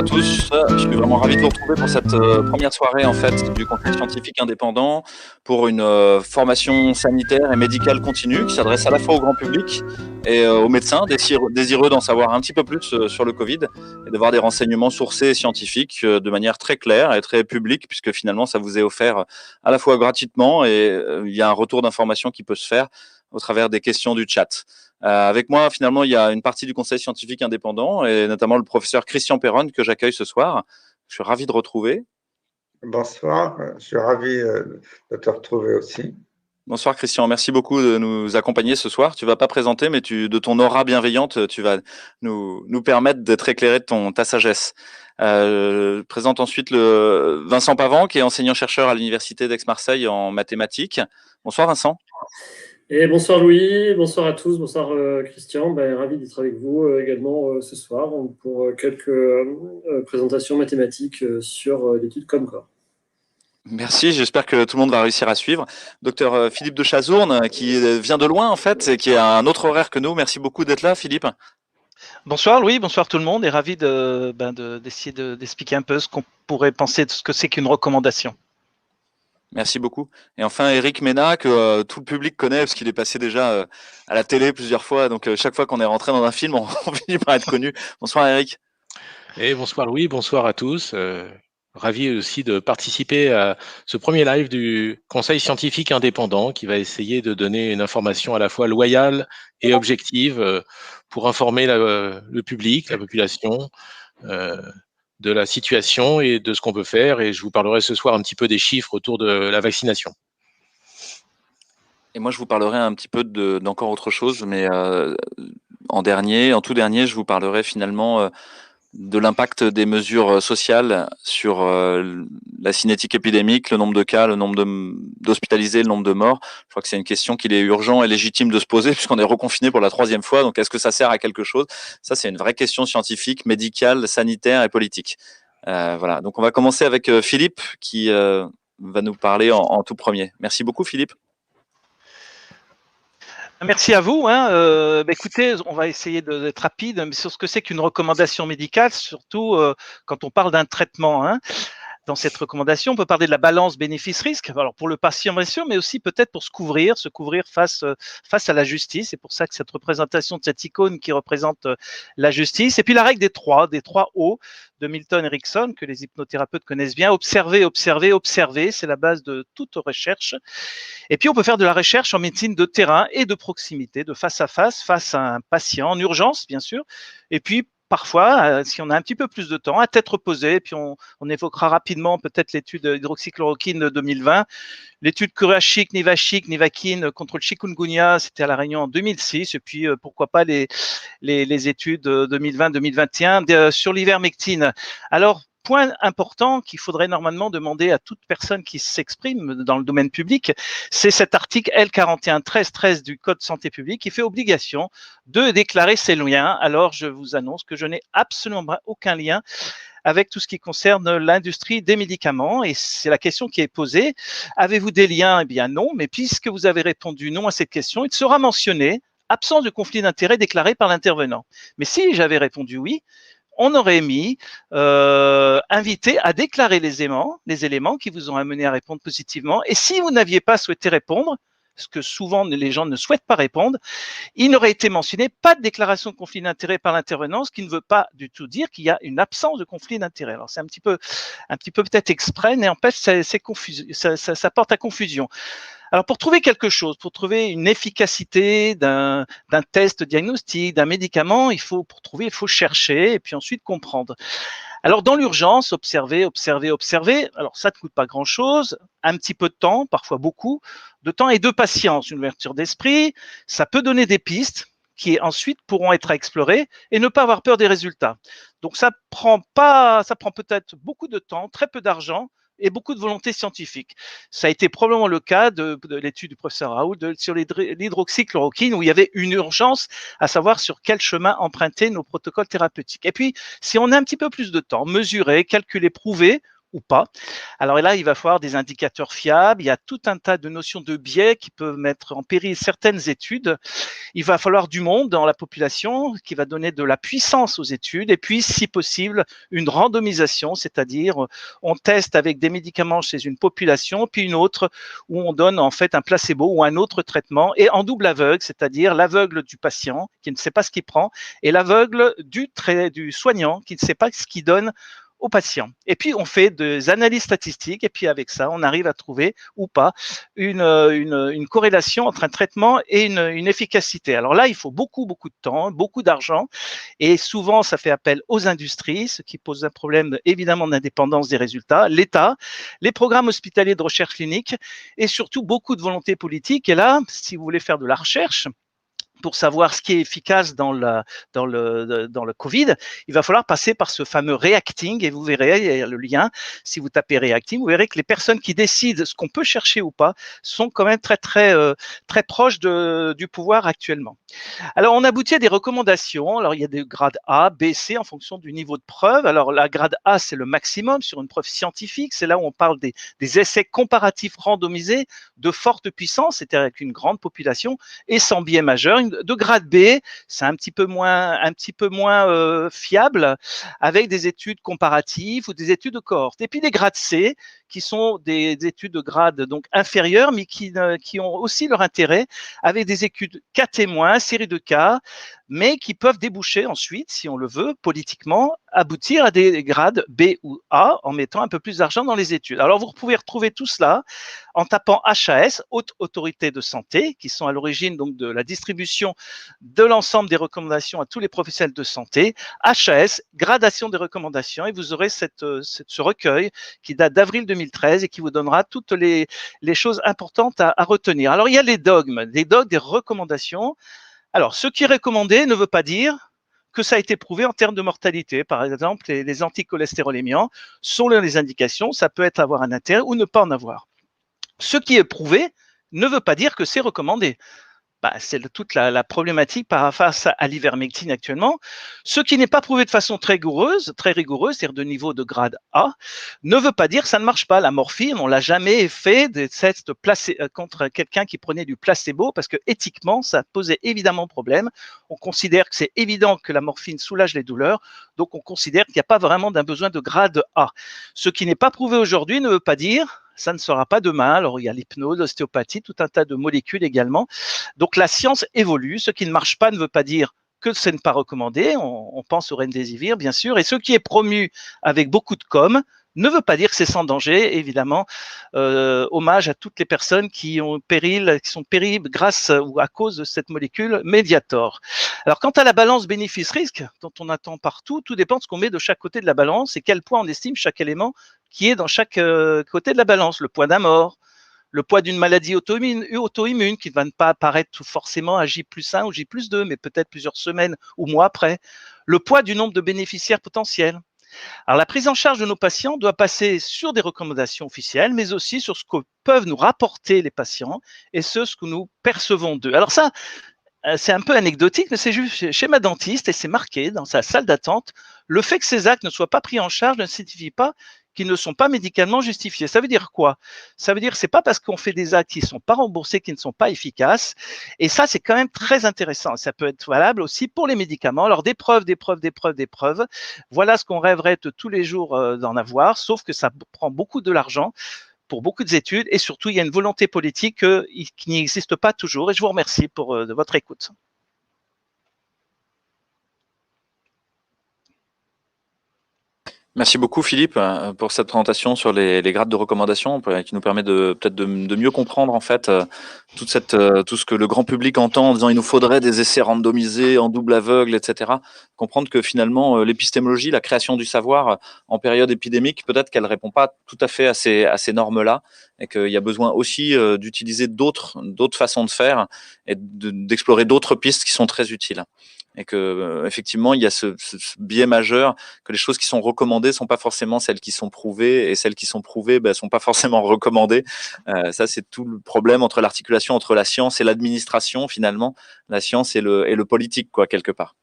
à tous. Je suis vraiment ravi de vous retrouver pour cette première soirée en fait du Conseil scientifique indépendant pour une formation sanitaire et médicale continue qui s'adresse à la fois au grand public et aux médecins désireux d'en savoir un petit peu plus sur le Covid et d'avoir des renseignements sourcés et scientifiques de manière très claire et très publique puisque finalement ça vous est offert à la fois gratuitement et il y a un retour d'information qui peut se faire au travers des questions du chat. Avec moi, finalement, il y a une partie du Conseil scientifique indépendant et notamment le professeur Christian Perronne que j'accueille ce soir. Je suis ravi de retrouver. Bonsoir, je suis ravi de te retrouver aussi. Bonsoir Christian, merci beaucoup de nous accompagner ce soir. Tu vas pas présenter, mais de ton aura bienveillante, tu vas nous permettre d'être éclairé de ta sagesse. Je présente ensuite Vincent Pavant, qui est enseignant-chercheur à l'Université d'Aix-Marseille en mathématiques. Bonsoir Vincent. Et bonsoir Louis, bonsoir à tous, bonsoir Christian, ravi d'être avec vous également ce soir pour quelques présentations mathématiques sur l'étude Comcore. Merci, j'espère que tout le monde va réussir à suivre. Docteur Philippe de Chazourne, qui vient de loin en fait, et qui a un autre horaire que nous. Merci beaucoup d'être là, Philippe. Bonsoir Louis, bonsoir tout le monde, et ravi d'essayer d'expliquer un peu ce qu'on pourrait penser de ce que c'est qu'une recommandation. Merci beaucoup. Et enfin, Eric Mena, que tout le public connaît, parce qu'il est passé déjà à la télé plusieurs fois. Donc, chaque fois qu'on est rentré dans un film, on finit par être connu. Bonsoir, Eric. Et bonsoir, Louis. Bonsoir à tous. Ravi aussi de participer à ce premier live du Conseil scientifique indépendant qui va essayer de donner une information à la fois loyale et objective pour informer le public, la population, de la situation et de ce qu'on peut faire. Et je vous parlerai ce soir un petit peu des chiffres autour de la vaccination. Et moi, je vous parlerai un petit peu d'encore autre chose, mais en tout dernier, je vous parlerai finalement de l'impact des mesures sociales sur la cinétique épidémique, le nombre de cas, le nombre d'hospitalisés, le nombre de morts. Je crois que c'est une question qu'il est urgent et légitime de se poser puisqu'on est reconfiné pour la 3e fois. Donc, est-ce que ça sert à quelque chose? Ça, c'est une vraie question scientifique, médicale, sanitaire et politique. Voilà. Donc, on va commencer avec Philippe qui va nous parler en tout premier. Merci beaucoup, Philippe. Merci à vous. Écoutez, on va essayer d'être rapide mais sur ce que c'est qu'une recommandation médicale, surtout quand on parle d'un traitement. Dans cette recommandation, on peut parler de la balance bénéfice-risque. Alors pour le patient bien sûr, mais aussi peut-être pour se couvrir face à la justice. C'est pour ça que cette représentation de cette icône qui représente la justice. Et puis la règle des trois O de Milton Erickson que les hypnothérapeutes connaissent bien. Observer, observer, observer. C'est la base de toute recherche. Et puis on peut faire de la recherche en médecine de terrain et de proximité, de face à un patient en urgence bien sûr. Et puis parfois, si on a un petit peu plus de temps, à tête reposée, puis on évoquera rapidement peut-être l'étude d'hydroxychloroquine de 2020, l'étude Kurachic, Nivaquine contre le chikungunya, c'était à La Réunion en 2006, et puis pourquoi pas les études 2020-2021 sur l'ivermectine. Alors, point important qu'il faudrait normalement demander à toute personne qui s'exprime dans le domaine public, c'est cet article L41-13-13 du Code santé publique qui fait obligation de déclarer ses liens. Alors, je vous annonce que je n'ai absolument aucun lien avec tout ce qui concerne l'industrie des médicaments. Et c'est la question qui est posée. Avez-vous des liens? Eh bien non, mais puisque vous avez répondu non à cette question, il sera mentionné absence de conflit d'intérêt déclaré par l'intervenant. Mais si j'avais répondu oui, on aurait mis invité à déclarer les éléments qui vous ont amené à répondre positivement. Et si vous n'aviez pas souhaité répondre, ce que souvent les gens ne souhaitent pas répondre, il n'aurait été mentionné pas de déclaration de conflit d'intérêt par l'intervenant, ce qui ne veut pas du tout dire qu'il y a une absence de conflit d'intérêt. Alors c'est un petit peu peut-être exprès, mais en fait ça porte à confusion. Alors, pour trouver quelque chose, pour trouver une efficacité d'un test diagnostique, d'un médicament, il faut chercher et puis ensuite comprendre. Alors, dans l'urgence, observer. Alors, ça ne coûte pas grand-chose, un petit peu de temps, parfois beaucoup de temps et de patience, une ouverture d'esprit. Ça peut donner des pistes qui ensuite pourront être explorées et ne pas avoir peur des résultats. Donc, ça prend peut-être beaucoup de temps, très peu d'argent, et beaucoup de volonté scientifique. Ça a été probablement le cas de l'étude du professeur Raoult sur l'hydroxychloroquine où il y avait une urgence à savoir sur quel chemin emprunter nos protocoles thérapeutiques. Et puis, si on a un petit peu plus de temps, mesurer, calculer, prouver, ou pas. Alors là, il va falloir des indicateurs fiables. Il y a tout un tas de notions de biais qui peuvent mettre en péril certaines études. Il va falloir du monde dans la population qui va donner de la puissance aux études et puis, si possible, une randomisation, c'est-à-dire on teste avec des médicaments chez une population, puis une autre où on donne en fait un placebo ou un autre traitement et en double aveugle, c'est-à-dire l'aveugle du patient qui ne sait pas ce qu'il prend et l'aveugle du soignant qui ne sait pas ce qu'il donne aux patients. Et puis, on fait des analyses statistiques et puis avec ça, on arrive à trouver ou pas une corrélation entre un traitement et une efficacité. Alors là, il faut beaucoup de temps, beaucoup d'argent et souvent, ça fait appel aux industries, ce qui pose un problème évidemment d'indépendance des résultats, l'État, les programmes hospitaliers de recherche clinique et surtout beaucoup de volonté politique. Et là, si vous voulez faire de la recherche, pour savoir ce qui est efficace dans le Covid, il va falloir passer par ce fameux reacting et vous verrez, il y a le lien, si vous tapez reacting, vous verrez que les personnes qui décident ce qu'on peut chercher ou pas sont quand même très proches du pouvoir actuellement. Alors, on aboutit à des recommandations. Alors, il y a des grades A, B, C en fonction du niveau de preuve. Alors, la grade A, c'est le maximum sur une preuve scientifique. C'est là où on parle des essais comparatifs randomisés de forte puissance, c'est-à-dire avec une grande population et sans biais majeur. De grade B, c'est un petit peu moins fiable avec des études comparatives ou des études de cohorte. Et puis des grades C, qui sont des études de grade donc inférieures, mais qui ont aussi leur intérêt avec des études cas témoins, série de cas, mais qui peuvent déboucher ensuite, si on le veut, politiquement, aboutir à des grades B ou A en mettant un peu plus d'argent dans les études. Alors, vous pouvez retrouver tout cela en tapant HAS, Haute Autorité de Santé, qui sont à l'origine donc de la distribution de l'ensemble des recommandations à tous les professionnels de santé. HAS, gradation des recommandations, et vous aurez ce recueil qui date d'avril 2013 et qui vous donnera toutes les choses importantes à retenir. Alors, il y a les dogmes, des recommandations. Alors, ce qui est recommandé ne veut pas dire que ça a été prouvé en termes de mortalité. Par exemple, les anticholestérolémiants, selon les indications, ça peut avoir un intérêt ou ne pas en avoir. Ce qui est prouvé ne veut pas dire que c'est recommandé. C'est toute la problématique face à l'ivermectine actuellement. Ce qui n'est pas prouvé de façon très rigoureuse, c'est-à-dire de niveau de grade A, ne veut pas dire que ça ne marche pas. La morphine, on l'a jamais fait des tests contre quelqu'un qui prenait du placebo parce que éthiquement, ça posait évidemment problème. On considère que c'est évident que la morphine soulage les douleurs, donc on considère qu'il n'y a pas vraiment d'un besoin de grade A. Ce qui n'est pas prouvé aujourd'hui ne veut pas dire ça ne sera pas demain. Alors, il y a l'hypnose, l'ostéopathie, tout un tas de molécules également. Donc, la science évolue. Ce qui ne marche pas ne veut pas dire que ce n'est pas recommandé. On pense au remdesivir, bien sûr. Et ce qui est promu avec beaucoup de com' ne veut pas dire que c'est sans danger, évidemment. Hommage à toutes les personnes qui sont périls grâce ou à cause de cette molécule Mediator. Alors, quant à la balance bénéfice-risque, dont on attend partout, tout dépend de ce qu'on met de chaque côté de la balance et quel poids on estime chaque élément qui est dans chaque côté de la balance. Le poids d'un mort, le poids d'une maladie auto-immune qui ne va pas apparaître forcément à J+1 ou J+2, mais peut-être plusieurs semaines ou mois après. Le poids du nombre de bénéficiaires potentiels. Alors, la prise en charge de nos patients doit passer sur des recommandations officielles, mais aussi sur ce que peuvent nous rapporter les patients et ce que nous percevons d'eux. Alors ça, c'est un peu anecdotique, mais c'est juste chez ma dentiste et c'est marqué dans sa salle d'attente. Le fait que ces actes ne soient pas pris en charge ne signifie pas qu'ils ne sont pas médicalement justifiés. Ça veut dire quoi? Ça veut dire que c'est pas parce qu'on fait des actes qui ne sont pas remboursés, qui ne sont pas efficaces. Et ça, c'est quand même très intéressant. Ça peut être valable aussi pour les médicaments. Alors, des preuves. Voilà ce qu'on rêverait de tous les jours d'en avoir, sauf que ça prend beaucoup de l'argent pour beaucoup d'études et surtout, il y a une volonté politique qui n'existe pas toujours. Et je vous remercie de votre écoute. Merci beaucoup Philippe pour cette présentation sur les grades de recommandation qui nous permet peut-être de mieux comprendre en fait tout ce que le grand public entend en disant il nous faudrait des essais randomisés en double aveugle, etc. Comprendre que finalement l'épistémologie, la création du savoir en période épidémique, peut-être qu'elle répond pas tout à fait à ces normes-là et qu'il y a besoin aussi d'utiliser d'autres façons de faire et d'explorer d'autres pistes qui sont très utiles. Et que effectivement il y a ce biais majeur que les choses qui sont recommandées sont pas forcément celles qui sont prouvées et celles qui sont prouvées sont pas forcément recommandées. Ça c'est tout le problème entre l'articulation entre la science et l'administration finalement, la science et le politique quoi quelque part.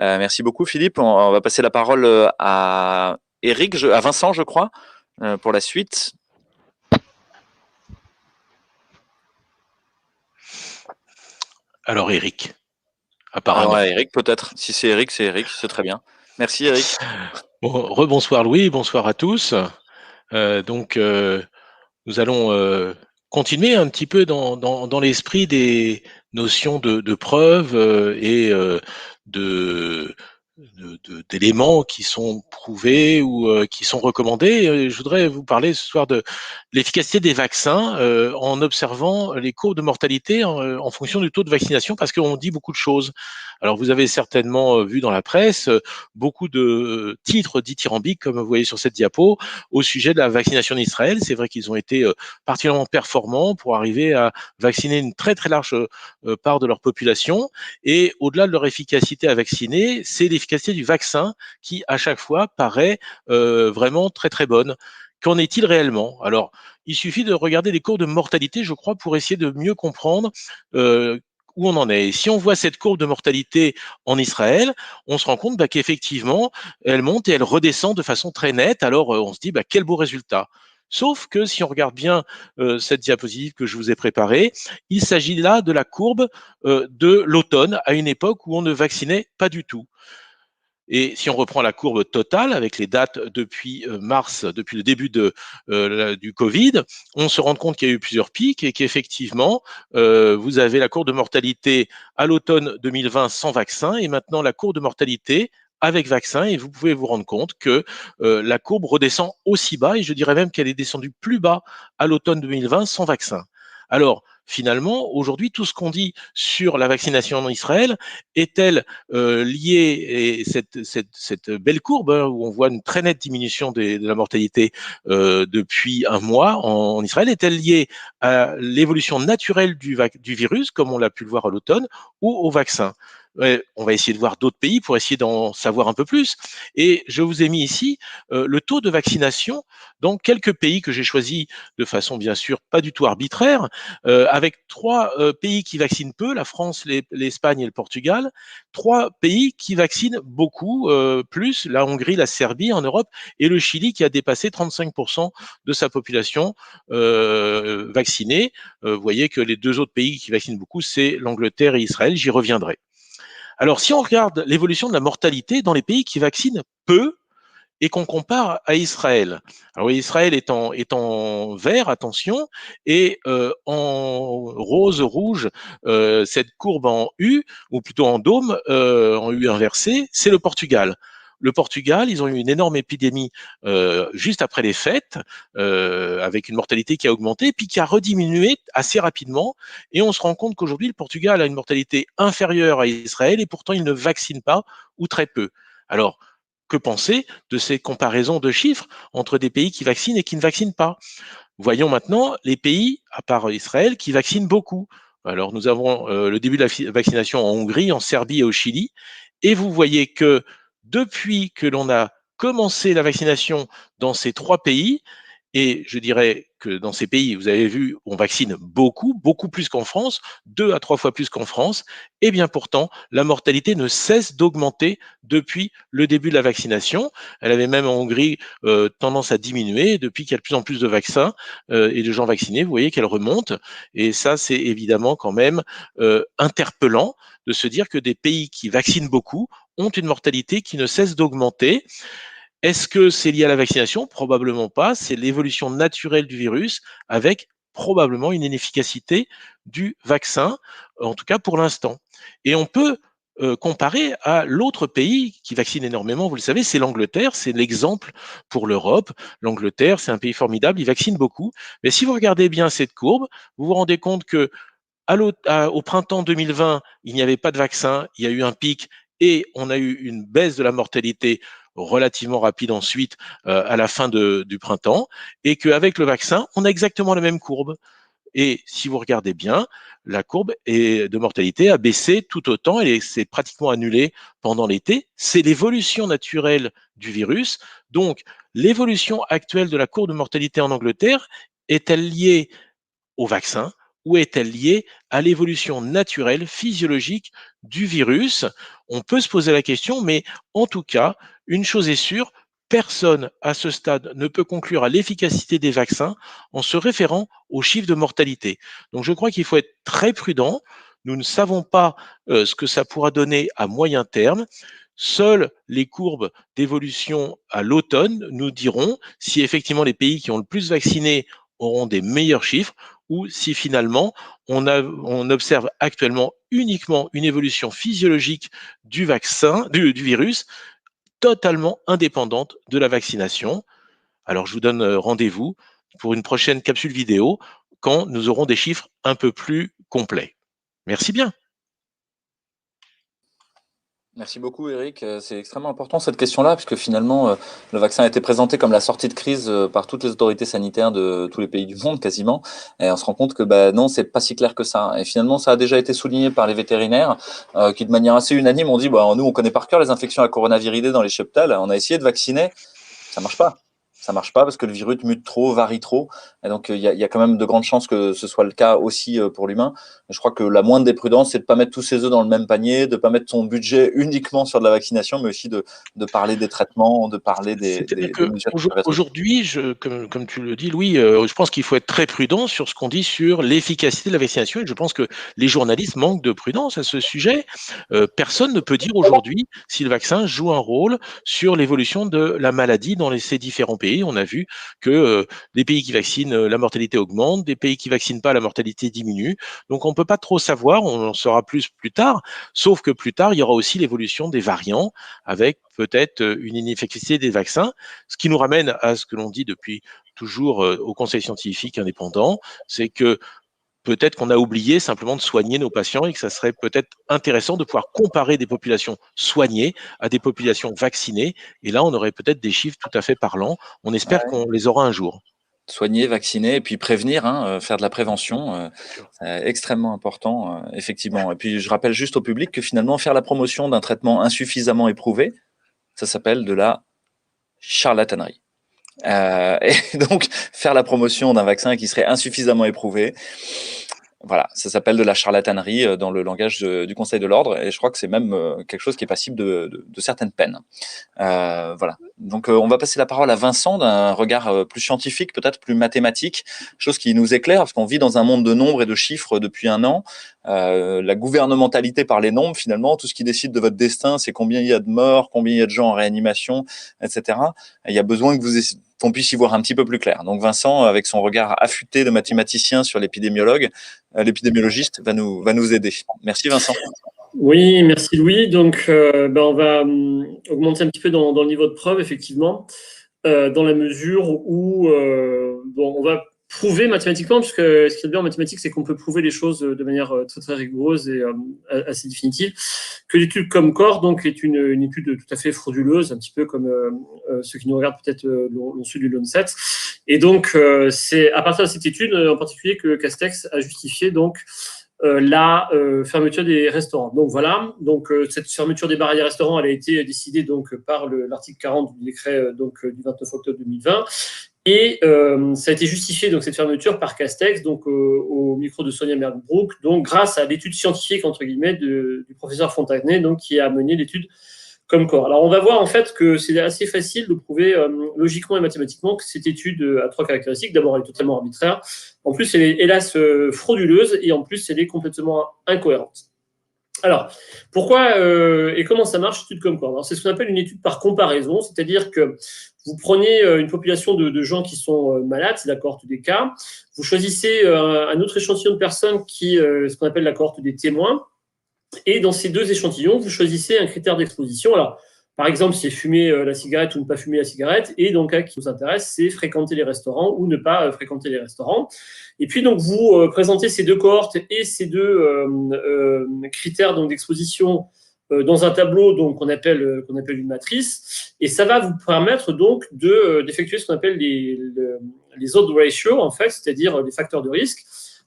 Merci beaucoup Philippe. On va passer la parole à Eric, à Vincent je crois. pour la suite. Alors Eric, apparemment. Alors Eric, peut-être. Si c'est Eric, c'est très bien. Merci Eric. Bon, rebonsoir Louis, bonsoir à tous. Nous allons continuer un petit peu dans l'esprit des notions de preuve et d'éléments qui sont prouvés ou qui sont recommandés. Je voudrais vous parler ce soir de l'efficacité des vaccins en observant les courbes de mortalité en fonction du taux de vaccination, parce qu'on dit beaucoup de choses. Alors vous avez certainement vu dans la presse beaucoup de titres dithyrambiques, comme vous voyez sur cette diapo, au sujet de la vaccination d'Israël. C'est vrai qu'ils ont été particulièrement performants pour arriver à vacciner une très très large part de leur population. Et au-delà de leur efficacité à vacciner, c'est l'efficacité du vaccin qui, à chaque fois, paraît vraiment très très bonne. Qu'en est-il réellement? Alors, il suffit de regarder les courbes de mortalité, je crois, pour essayer de mieux comprendre où on en est. Et si on voit cette courbe de mortalité en Israël, on se rend compte qu'effectivement, elle monte et elle redescend de façon très nette. Alors, on se dit, quel beau résultat. Sauf que si on regarde bien cette diapositive que je vous ai préparée, il s'agit là de la courbe de l'automne, à une époque où on ne vaccinait pas du tout. Et si on reprend la courbe totale avec les dates depuis mars, depuis le début du Covid, on se rend compte qu'il y a eu plusieurs pics et qu'effectivement, vous avez la courbe de mortalité à l'automne 2020 sans vaccin et maintenant la courbe de mortalité avec vaccin, et vous pouvez vous rendre compte que la courbe redescend aussi bas, et je dirais même qu'elle est descendue plus bas à l'automne 2020 sans vaccin. Alors, finalement, aujourd'hui, tout ce qu'on dit sur la vaccination en Israël est-elle liée, et cette belle courbe où on voit une très nette diminution de la mortalité depuis un mois en Israël, est-elle liée à l'évolution naturelle du virus, comme on l'a pu le voir à l'automne, ou au vaccin? On va essayer de voir d'autres pays pour essayer d'en savoir un peu plus. Et je vous ai mis ici le taux de vaccination dans quelques pays que j'ai choisis de façon bien sûr pas du tout arbitraire, avec trois pays qui vaccinent peu, la France, l'Espagne et le Portugal, trois pays qui vaccinent beaucoup, plus la Hongrie, la Serbie en Europe et le Chili qui a dépassé 35% de sa population vaccinée. Vous voyez que les deux autres pays qui vaccinent beaucoup, c'est l'Angleterre et Israël, j'y reviendrai. Alors, si on regarde l'évolution de la mortalité dans les pays qui vaccinent peu et qu'on compare à Israël. Alors oui, Israël est en vert, attention, et en rose, rouge, cette courbe en U, ou plutôt en dôme, en U inversé, c'est le Portugal. Le Portugal, ils ont eu une énorme épidémie juste après les fêtes, avec une mortalité qui a augmenté, puis qui a rediminué assez rapidement. Et on se rend compte qu'aujourd'hui, le Portugal a une mortalité inférieure à Israël, et pourtant, il ne vaccine pas, ou très peu. Alors, que penser de ces comparaisons de chiffres entre des pays qui vaccinent et qui ne vaccinent pas? Voyons maintenant les pays, à part Israël, qui vaccinent beaucoup. Alors, nous avons le début de la vaccination en Hongrie, en Serbie et au Chili. Et vous voyez que depuis que l'on a commencé la vaccination dans ces trois pays, et je dirais que dans ces pays, vous avez vu, on vaccine beaucoup, beaucoup plus qu'en France, 2 à 3 fois plus qu'en France. Et bien pourtant, la mortalité ne cesse d'augmenter depuis le début de la vaccination. Elle avait même en Hongrie tendance à diminuer depuis qu'il y a de plus en plus de vaccins et de gens vaccinés. Vous voyez qu'elle remonte. Et ça, c'est évidemment quand même interpellant de se dire que des pays qui vaccinent beaucoup ont une mortalité qui ne cesse d'augmenter. Est-ce que c'est lié à la vaccination? Probablement pas. C'est l'évolution naturelle du virus avec probablement une inefficacité du vaccin, en tout cas pour l'instant. Et on peut comparer à l'autre pays qui vaccine énormément, vous le savez, c'est l'Angleterre, c'est l'exemple pour l'Europe. L'Angleterre, c'est un pays formidable, il vaccine beaucoup. Mais si vous regardez bien cette courbe, vous vous rendez compte que au printemps 2020, il n'y avait pas de vaccin, il y a eu un pic et on a eu une baisse de la mortalité relativement rapide ensuite à la fin du printemps, et qu'avec le vaccin, on a exactement la même courbe. Et si vous regardez bien, la courbe de mortalité a baissé tout autant et s'est pratiquement annulée pendant l'été. C'est l'évolution naturelle du virus. Donc, l'évolution actuelle de la courbe de mortalité en Angleterre est-elle liée au vaccin ou est-elle liée à l'évolution naturelle, physiologique du virus? On peut se poser la question, mais en tout cas, une chose est sûre, personne à ce stade ne peut conclure à l'efficacité des vaccins en se référant aux chiffres de mortalité. Donc je crois qu'il faut être très prudent. Nous ne savons pas ce que ça pourra donner à moyen terme. Seules les courbes d'évolution à l'automne nous diront si effectivement les pays qui ont le plus vacciné auront des meilleurs chiffres ou si finalement on observe actuellement uniquement une évolution physiologique du vaccin, du virus, totalement indépendante de la vaccination. Alors je vous donne rendez-vous pour une prochaine capsule vidéo quand nous aurons des chiffres un peu plus complets. Merci bien. Merci beaucoup Eric, c'est extrêmement important cette question-là, puisque finalement le vaccin a été présenté comme la sortie de crise par toutes les autorités sanitaires de tous les pays du monde quasiment, et on se rend compte que non, c'est pas si clair que ça. Et finalement, ça a déjà été souligné par les vétérinaires qui de manière assez unanime ont dit nous on connaît par cœur les infections à coronaviridés dans les cheptels, on a essayé de vacciner, ça marche pas. Ça marche pas parce que le virus mute trop, varie trop. Et donc, il y a quand même de grandes chances que ce soit le cas aussi pour l'humain. Je crois que la moindre des prudences, c'est de ne pas mettre tous ses œufs dans le même panier, de ne pas mettre son budget uniquement sur de la vaccination, mais aussi de parler des traitements, de parler des mesures. Aujourd'hui, comme tu le dis, Louis, je pense qu'il faut être très prudent sur ce qu'on dit sur l'efficacité de la vaccination. Et je pense que les journalistes manquent de prudence à ce sujet. Personne ne peut dire aujourd'hui si le vaccin joue un rôle sur l'évolution de la maladie dans ces différents pays. On a vu que les pays qui vaccinent, la mortalité augmente, des pays qui vaccinent pas, la mortalité diminue. Donc on peut pas trop savoir, on en saura plus tard, sauf que plus tard, il y aura aussi l'évolution des variants avec peut-être une inefficacité des vaccins, ce qui nous ramène à ce que l'on dit depuis toujours au Conseil scientifique indépendant, c'est que peut-être qu'on a oublié simplement de soigner nos patients et que ça serait peut-être intéressant de pouvoir comparer des populations soignées à des populations vaccinées. Et là, on aurait peut-être des chiffres tout à fait parlants. On espère qu'on les aura un jour. Soigner, vacciner et puis prévenir, faire de la prévention, c'est extrêmement important, effectivement. Et puis je rappelle juste au public que finalement, faire la promotion d'un traitement insuffisamment éprouvé, ça s'appelle de la charlatanerie. Et donc, faire la promotion d'un vaccin qui serait insuffisamment éprouvé, voilà, ça s'appelle de la charlatanerie dans le langage du Conseil de l'Ordre, et je crois que c'est même quelque chose qui est passible de certaines peines. Voilà. Donc, on va passer la parole à Vincent d'un regard plus scientifique, peut-être plus mathématique, chose qui nous éclaire, parce qu'on vit dans un monde de nombres et de chiffres depuis un an. La gouvernementalité par les nombres, finalement, tout ce qui décide de votre destin, c'est combien il y a de morts, combien il y a de gens en réanimation, etc. Et il y a besoin qu'on puisse y voir un petit peu plus clair. Donc Vincent, avec son regard affûté de mathématicien sur l'épidémiologiste, va nous aider. Merci Vincent. Oui, merci Louis. Donc, on va augmenter un petit peu dans le niveau de preuve, effectivement, dans la mesure où on va prouver mathématiquement, puisque ce qui est bien en mathématiques, c'est qu'on peut prouver les choses de manière très très rigoureuse et assez définitive, que l'étude Comcore donc est une étude tout à fait frauduleuse, un petit peu comme ceux qui nous regardent peut-être l'ont su du Lancet. Et donc c'est à partir de cette étude en particulier que Castex a justifié donc la fermeture des restaurants. Donc voilà, cette fermeture des bars et des restaurants, elle a été décidée donc par l'article 40 du décret du 29 octobre 2020. Et ça a été justifié, donc, cette fermeture par Castex, donc au micro de Sonia Merbrook, donc grâce à l'étude scientifique, entre guillemets, du professeur Fontanet, donc, qui a mené l'étude Comcore. Alors, on va voir en fait que c'est assez facile de prouver logiquement et mathématiquement que cette étude a trois caractéristiques. D'abord, elle est totalement arbitraire. En plus, elle est hélas frauduleuse et en plus, elle est complètement incohérente. Alors, pourquoi et comment ça marche, l'étude Comcore? Alors, c'est ce qu'on appelle une étude par comparaison, c'est-à-dire que vous prenez une population de gens qui sont malades, c'est la cohorte des cas. Vous choisissez un autre échantillon de personnes ce qu'on appelle la cohorte des témoins. Et dans ces deux échantillons, vous choisissez un critère d'exposition. Alors, par exemple, c'est fumer la cigarette ou ne pas fumer la cigarette. Et dans le cas qui nous intéresse, c'est fréquenter les restaurants ou ne pas fréquenter les restaurants. Et puis, donc, vous présentez ces deux cohortes et ces deux critères d'exposition dans un tableau qu'on appelle une matrice, et ça va vous permettre donc d'effectuer ce qu'on appelle les odds ratio, en fait, c'est-à-dire les facteurs de risque.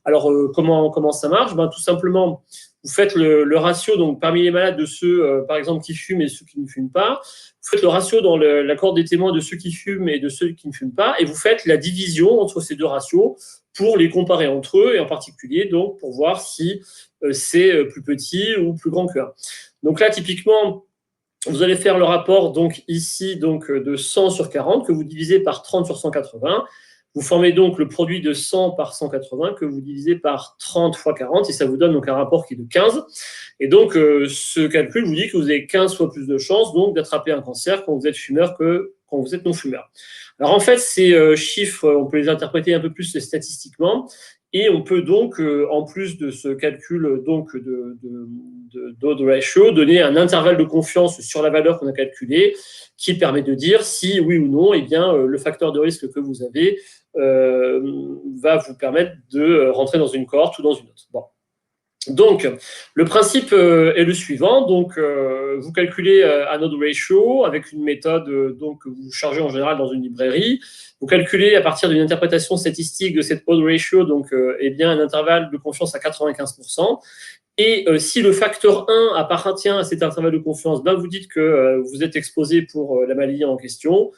Alors, comment ça marche? Tout simplement, vous faites le ratio donc parmi les malades de ceux, par exemple, qui fument et ceux qui ne fument pas. Vous faites le ratio dans la cohorte des témoins de ceux qui fument et de ceux qui ne fument pas, et vous faites la division entre ces deux ratios pour les comparer entre eux, et en particulier donc pour voir si c'est plus petit ou plus grand que 1. Donc là, typiquement, vous allez faire le rapport donc ici donc de 100 sur 40 que vous divisez par 30 sur 180. Vous formez donc le produit de 100 par 180 que vous divisez par 30 fois 40 et ça vous donne donc un rapport qui est de 15. Et donc, ce calcul vous dit que vous avez 15 fois plus de chances donc d'attraper un cancer quand vous êtes fumeur que quand vous êtes non-fumeur. Alors en fait, ces chiffres, on peut les interpréter un peu plus statistiquement et on peut donc, en plus de ce calcul donc d'odds ratio, donner un intervalle de confiance sur la valeur qu'on a calculée qui permet de dire si oui ou non, eh bien, le facteur de risque que vous avez va vous permettre de rentrer dans une cohorte ou dans une autre. Bon. Donc, le principe est le suivant. Donc, vous calculez un odds ratio avec une méthode donc, que vous chargez en général dans une librairie. Vous calculez à partir d'une interprétation statistique de cette odds ratio donc, eh bien, un intervalle de confiance à 95%. Et si le facteur 1 appartient à cet intervalle de confiance, ben, vous dites que vous êtes exposé pour la maladie en question.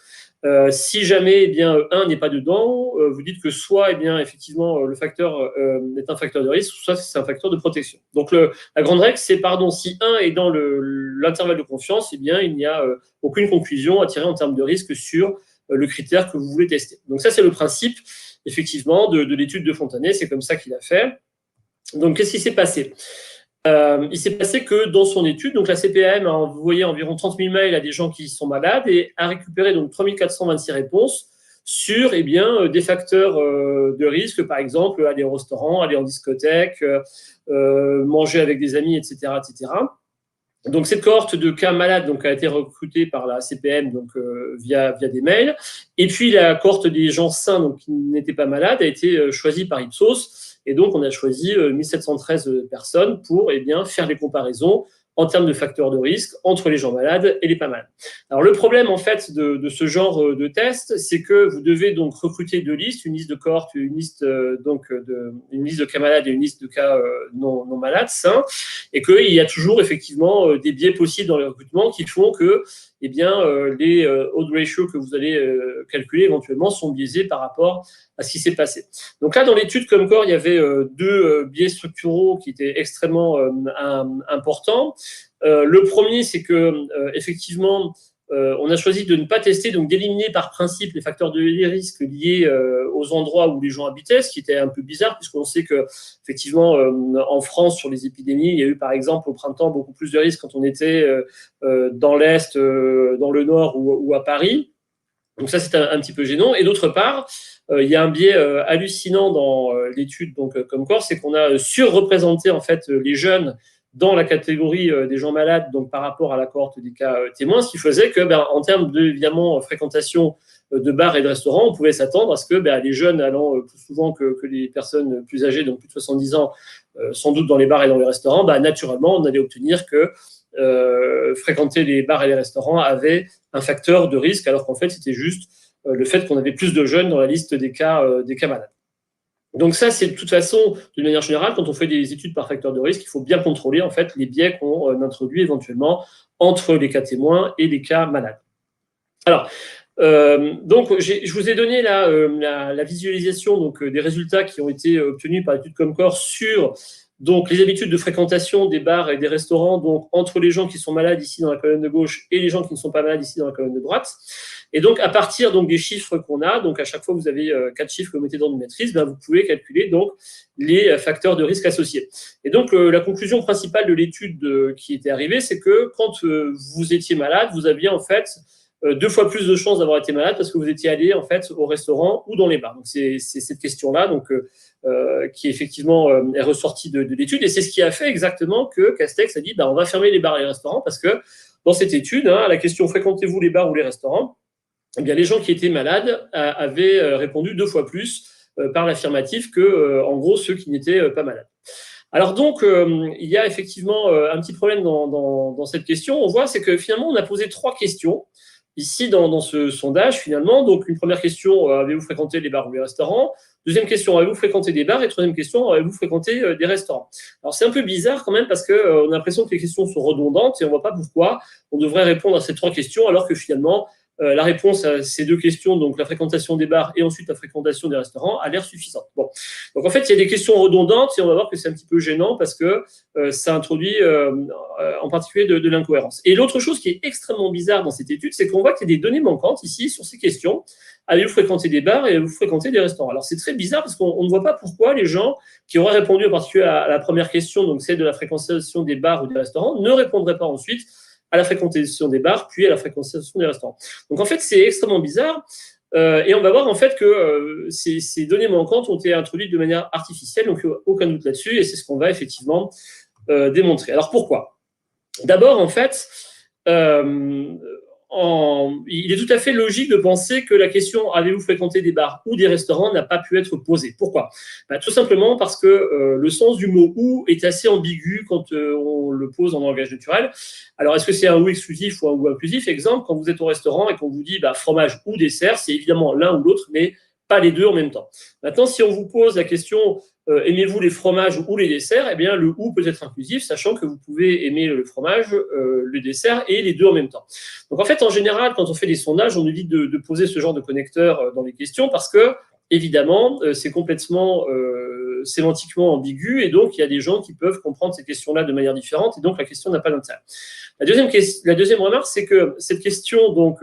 Si jamais eh bien, 1 n'est pas dedans, vous dites que soit eh bien, effectivement, le facteur est un facteur de risque, soit c'est un facteur de protection. Donc la grande règle, c'est pardon, si 1 est dans l'intervalle de confiance, eh bien, il n'y a aucune conclusion à tirer en termes de risque sur le critère que vous voulez tester. Donc ça, c'est le principe, effectivement, de l'étude de Fontanet. C'est comme ça qu'il a fait. Donc, qu'est-ce qui s'est passé ? Il s'est passé que dans son étude, donc la CPAM a envoyé environ 30 000 mails à des gens qui sont malades et a récupéré donc 3 426 réponses sur eh bien, des facteurs de risque, par exemple aller au restaurant, aller en discothèque, manger avec des amis, etc., etc. Donc cette cohorte de cas malades donc, a été recrutée par la CPM donc, via des mails. Et puis la cohorte des gens sains donc, qui n'étaient pas malades a été choisie par Ipsos. Et donc, on a choisi 1713 personnes pour eh bien, faire des comparaisons en termes de facteurs de risque entre les gens malades et les pas malades. Alors, le problème, en fait, de ce genre de test, c'est que vous devez donc recruter deux listes, une liste de cohorte, une liste de cas malades et une liste de cas non malades, sains, et qu'il y a toujours, effectivement, des biais possibles dans les recrutements qui font que eh bien, les odds ratio que vous allez calculer éventuellement sont biaisés par rapport à ce qui s'est passé. Donc là, dans l'étude Comcore, il y avait deux biais structuraux qui étaient extrêmement importants. Le premier, c'est que effectivement, on a choisi de ne pas tester, donc d'éliminer par principe les facteurs de risque liés aux endroits où les gens habitaient, ce qui était un peu bizarre, puisqu'on sait que effectivement, en France, sur les épidémies, il y a eu par exemple au printemps beaucoup plus de risques quand on était dans l'Est, dans le Nord ou à Paris. Donc ça, c'est un petit peu gênant. Et d'autre part, il y a un biais hallucinant dans l'étude donc Comcore, c'est qu'on a surreprésenté en fait les jeunes dans la catégorie des gens malades, donc par rapport à la cohorte des cas témoins, ce qui faisait que, en termes de évidemment fréquentation de bars et de restaurants, on pouvait s'attendre à ce que les jeunes allant plus souvent que les personnes plus âgées, donc plus de 70 ans, sans doute dans les bars et dans les restaurants, naturellement, on allait obtenir que fréquenter les bars et les restaurants avait un facteur de risque, alors qu'en fait, c'était juste le fait qu'on avait plus de jeunes dans la liste des cas malades. Donc ça, c'est de toute façon, de manière générale, quand on fait des études par facteur de risque, il faut bien contrôler en fait les biais qu'on introduit éventuellement entre les cas témoins et les cas malades. Alors, donc je vous ai donné la visualisation donc, des résultats qui ont été obtenus par l'étude Comcore sur donc, les habitudes de fréquentation des bars et des restaurants, donc entre les gens qui sont malades ici dans la colonne de gauche et les gens qui ne sont pas malades ici dans la colonne de droite. Et donc, à partir donc, des chiffres qu'on a, donc à chaque fois que vous avez 4 chiffres que vous mettez dans une matrice, vous pouvez calculer donc, les facteurs de risque associés. Et donc, la conclusion principale de l'étude qui était arrivée, c'est que quand vous étiez malade, vous aviez en fait 2 fois plus de chances d'avoir été malade parce que vous étiez allé en fait au restaurant ou dans les bars. Donc c'est cette question-là donc qui effectivement est ressortie de l'étude et c'est ce qui a fait exactement que Castex a dit on va fermer les bars et les restaurants parce que dans cette étude, à la question fréquentez-vous les bars ou les restaurants, eh bien les gens qui étaient malades avaient répondu 2 fois plus par l'affirmatif que en gros ceux qui n'étaient pas malades. Alors donc, il y a effectivement un petit problème dans cette question. On voit, c'est que finalement, on a posé 3 questions ici dans ce sondage finalement. Donc, une première question, avez-vous fréquenté les bars ou les restaurants ? Deuxième question, avez-vous fréquenté des bars ? Et troisième question, avez-vous fréquenté des restaurants ? Alors, c'est un peu bizarre quand même parce qu'on a l'impression que les questions sont redondantes et on ne voit pas pourquoi on devrait répondre à ces 3 questions alors que finalement, la réponse à ces deux questions, donc la fréquentation des bars et ensuite la fréquentation des restaurants, a l'air suffisante. Bon. Donc en fait, il y a des questions redondantes et on va voir que c'est un petit peu gênant parce que ça introduit en particulier de l'incohérence. Et l'autre chose qui est extrêmement bizarre dans cette étude, c'est qu'on voit qu'il y a des données manquantes ici sur ces questions. Avez-vous fréquenté des bars et avez-vous fréquenté des restaurants? Alors c'est très bizarre parce qu'on ne voit pas pourquoi les gens qui auraient répondu en particulier à la première question, donc celle de la fréquentation des bars ou des restaurants, ne répondraient pas ensuite à la fréquentation des bars, puis à la fréquentation des restaurants. Donc en fait, c'est extrêmement bizarre. Et on va voir en fait que ces données manquantes ont été introduites de manière artificielle, donc aucun doute là-dessus, et c'est ce qu'on va effectivement démontrer. Alors pourquoi? D'abord, en fait, il est tout à fait logique de penser que la question « avez-vous fréquenté des bars ou des restaurants » n'a pas pu être posée. Pourquoi? Tout simplement parce que le sens du mot « ou » est assez ambigu quand on le pose en langage naturel. Alors, est-ce que c'est un « ou » exclusif ou un « ou » inclusif? Exemple, quand vous êtes au restaurant et qu'on vous dit fromage ou dessert, c'est évidemment l'un ou l'autre, mais pas les deux en même temps. Maintenant, si on vous pose la question aimez-vous les fromages ou les desserts, eh bien, le ou peut être inclusif, sachant que vous pouvez aimer le fromage, le dessert et les deux en même temps. Donc, en fait, en général, quand on fait des sondages, on évite de poser ce genre de connecteur dans les questions parce que, évidemment, c'est complètement sémantiquement ambigu et donc il y a des gens qui peuvent comprendre ces questions-là de manière différente et donc la question n'a pas d'intérêt. La deuxième remarque, c'est que cette question, donc,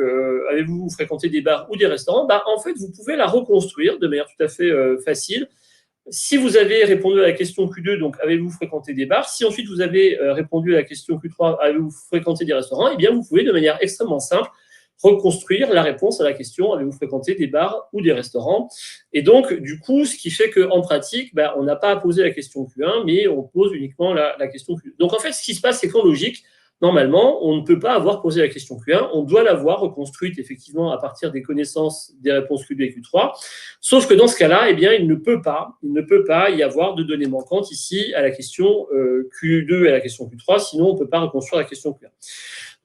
avez-vous fréquenté des bars ou des restaurants, en fait, vous pouvez la reconstruire de manière tout à fait facile. Si vous avez répondu à la question Q2, donc avez-vous fréquenté des bars? Si ensuite vous avez répondu à la question Q3, avez-vous fréquenté des restaurants? Eh bien, vous pouvez de manière extrêmement simple reconstruire la réponse à la question avez-vous fréquenté des bars ou des restaurants? Et donc, du coup, ce qui fait qu'en pratique, on n'a pas à poser la question Q1, mais on pose uniquement la question Q2. Donc, en fait, ce qui se passe, c'est qu'en logique, normalement, on ne peut pas avoir posé la question Q1, on doit l'avoir reconstruite effectivement à partir des connaissances des réponses Q2 et Q3, sauf que dans ce cas-là, eh bien, il ne peut pas y avoir de données manquantes ici à la question Q2 et à la question Q3, sinon on ne peut pas reconstruire la question Q1.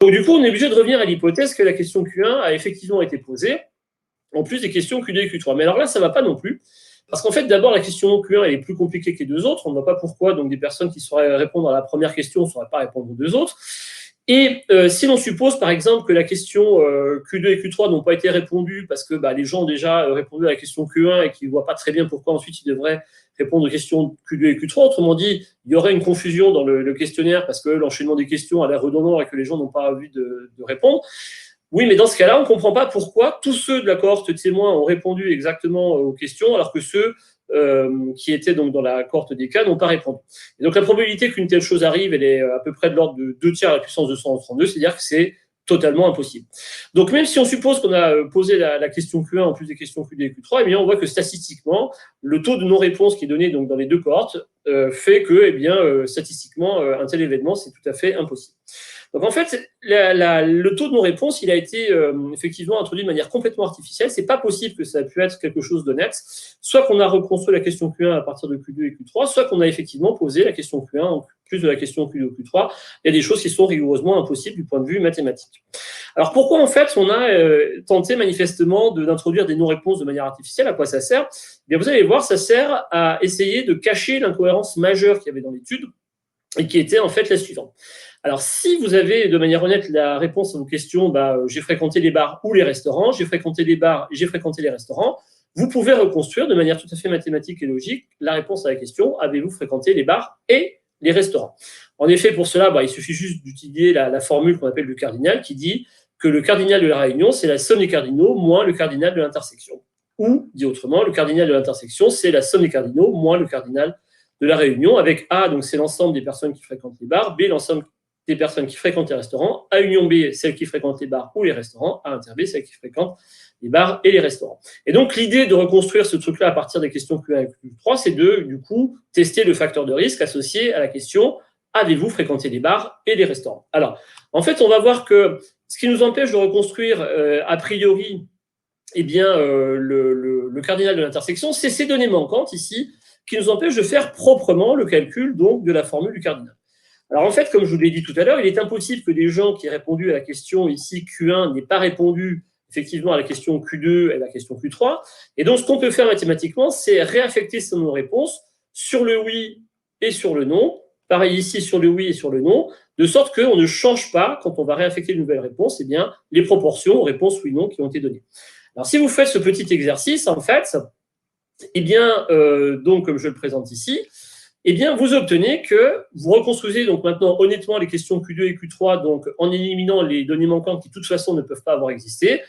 Donc du coup, on est obligé de revenir à l'hypothèse que la question Q1 a effectivement été posée, en plus des questions Q2 et Q3. Mais alors là, ça ne va pas non plus. Parce qu'en fait, d'abord, la question Q1 elle est plus compliquée que les deux autres. On ne voit pas pourquoi donc, des personnes qui sauraient répondre à la première question ne sauraient pas répondre aux deux autres. Et si l'on suppose, par exemple, que la question Q2 et Q3 n'ont pas été répondues parce que les gens ont déjà répondu à la question Q1 et qu'ils ne voient pas très bien pourquoi ensuite ils devraient répondre aux questions Q2 et Q3, autrement dit, il y aurait une confusion dans le questionnaire parce que l'enchaînement des questions a l'air redondant et que les gens n'ont pas envie de répondre. Oui, mais dans ce cas-là, on ne comprend pas pourquoi tous ceux de la cohorte témoin ont répondu exactement aux questions, alors que ceux qui étaient donc dans la cohorte des cas n'ont pas répondu. Et donc la probabilité qu'une telle chose arrive, elle est à peu près de l'ordre de 2 tiers à la puissance de 132, c'est-à-dire que c'est totalement impossible. Donc même si on suppose qu'on a posé la question Q1 en plus des questions Q2 et Q3, eh bien on voit que statistiquement, le taux de non-réponse qui est donné donc dans les deux cohortes fait que, statistiquement, un tel événement, c'est tout à fait impossible. Donc en fait, le taux de non-réponse, il a été effectivement introduit de manière complètement artificielle. C'est pas possible que ça ait pu être quelque chose d'honnête. Soit qu'on a reconstruit la question Q1 à partir de Q2 et Q3, soit qu'on a effectivement posé la question Q1 en plus de la question Q2 ou Q3. Il y a des choses qui sont rigoureusement impossibles du point de vue mathématique. Alors pourquoi en fait on a tenté manifestement d'introduire des non-réponses de manière artificielle? À quoi ça sert? Eh bien, vous allez voir, ça sert à essayer de cacher l'incohérence majeure qu'il y avait dans l'étude et qui était en fait la suivante. Alors, si vous avez de manière honnête la réponse à vos questions, j'ai fréquenté les bars ou les restaurants, j'ai fréquenté les bars, j'ai fréquenté les restaurants, vous pouvez reconstruire de manière tout à fait mathématique et logique la réponse à la question, avez-vous fréquenté les bars et les restaurants? En effet, pour cela, il suffit juste d'utiliser la formule qu'on appelle le cardinal, qui dit que le cardinal de la réunion, c'est la somme des cardinaux moins le cardinal de l'intersection. Ou, dit autrement, le cardinal de l'intersection, c'est la somme des cardinaux moins le cardinal de la réunion, avec A, donc c'est l'ensemble des personnes qui fréquentent les bars, B, l'ensemble des personnes qui fréquentent les restaurants, A union B, celles qui fréquentent les bars ou les restaurants, A inter B, celles qui fréquentent les bars et les restaurants. Et donc, l'idée de reconstruire ce truc-là à partir des questions Q1 et Q3, c'est de, du coup, tester le facteur de risque associé à la question « Avez-vous fréquenté les bars et les restaurants ?» Alors, en fait, on va voir que ce qui nous empêche de reconstruire a priori le cardinal de l'intersection, c'est ces données manquantes ici qui nous empêchent de faire proprement le calcul donc, de la formule du cardinal. Alors en fait, comme je vous l'ai dit tout à l'heure, il est impossible que des gens qui aient répondu à la question ici Q1 n'aient pas répondu effectivement à la question Q2 et à la question Q3. Et donc, ce qu'on peut faire mathématiquement, c'est réaffecter ces non-réponses sur le oui et sur le non. Pareil ici sur le oui et sur le non, de sorte qu'on ne change pas, quand on va réaffecter une nouvelle réponse, eh bien, les proportions aux réponses oui non qui ont été données. Alors, si vous faites ce petit exercice, en fait, eh bien, donc, comme je le présente ici, eh bien, vous obtenez que vous reconstruisez donc maintenant honnêtement les questions Q2 et Q3, donc en éliminant les données manquantes qui de toute façon ne peuvent pas avoir existé,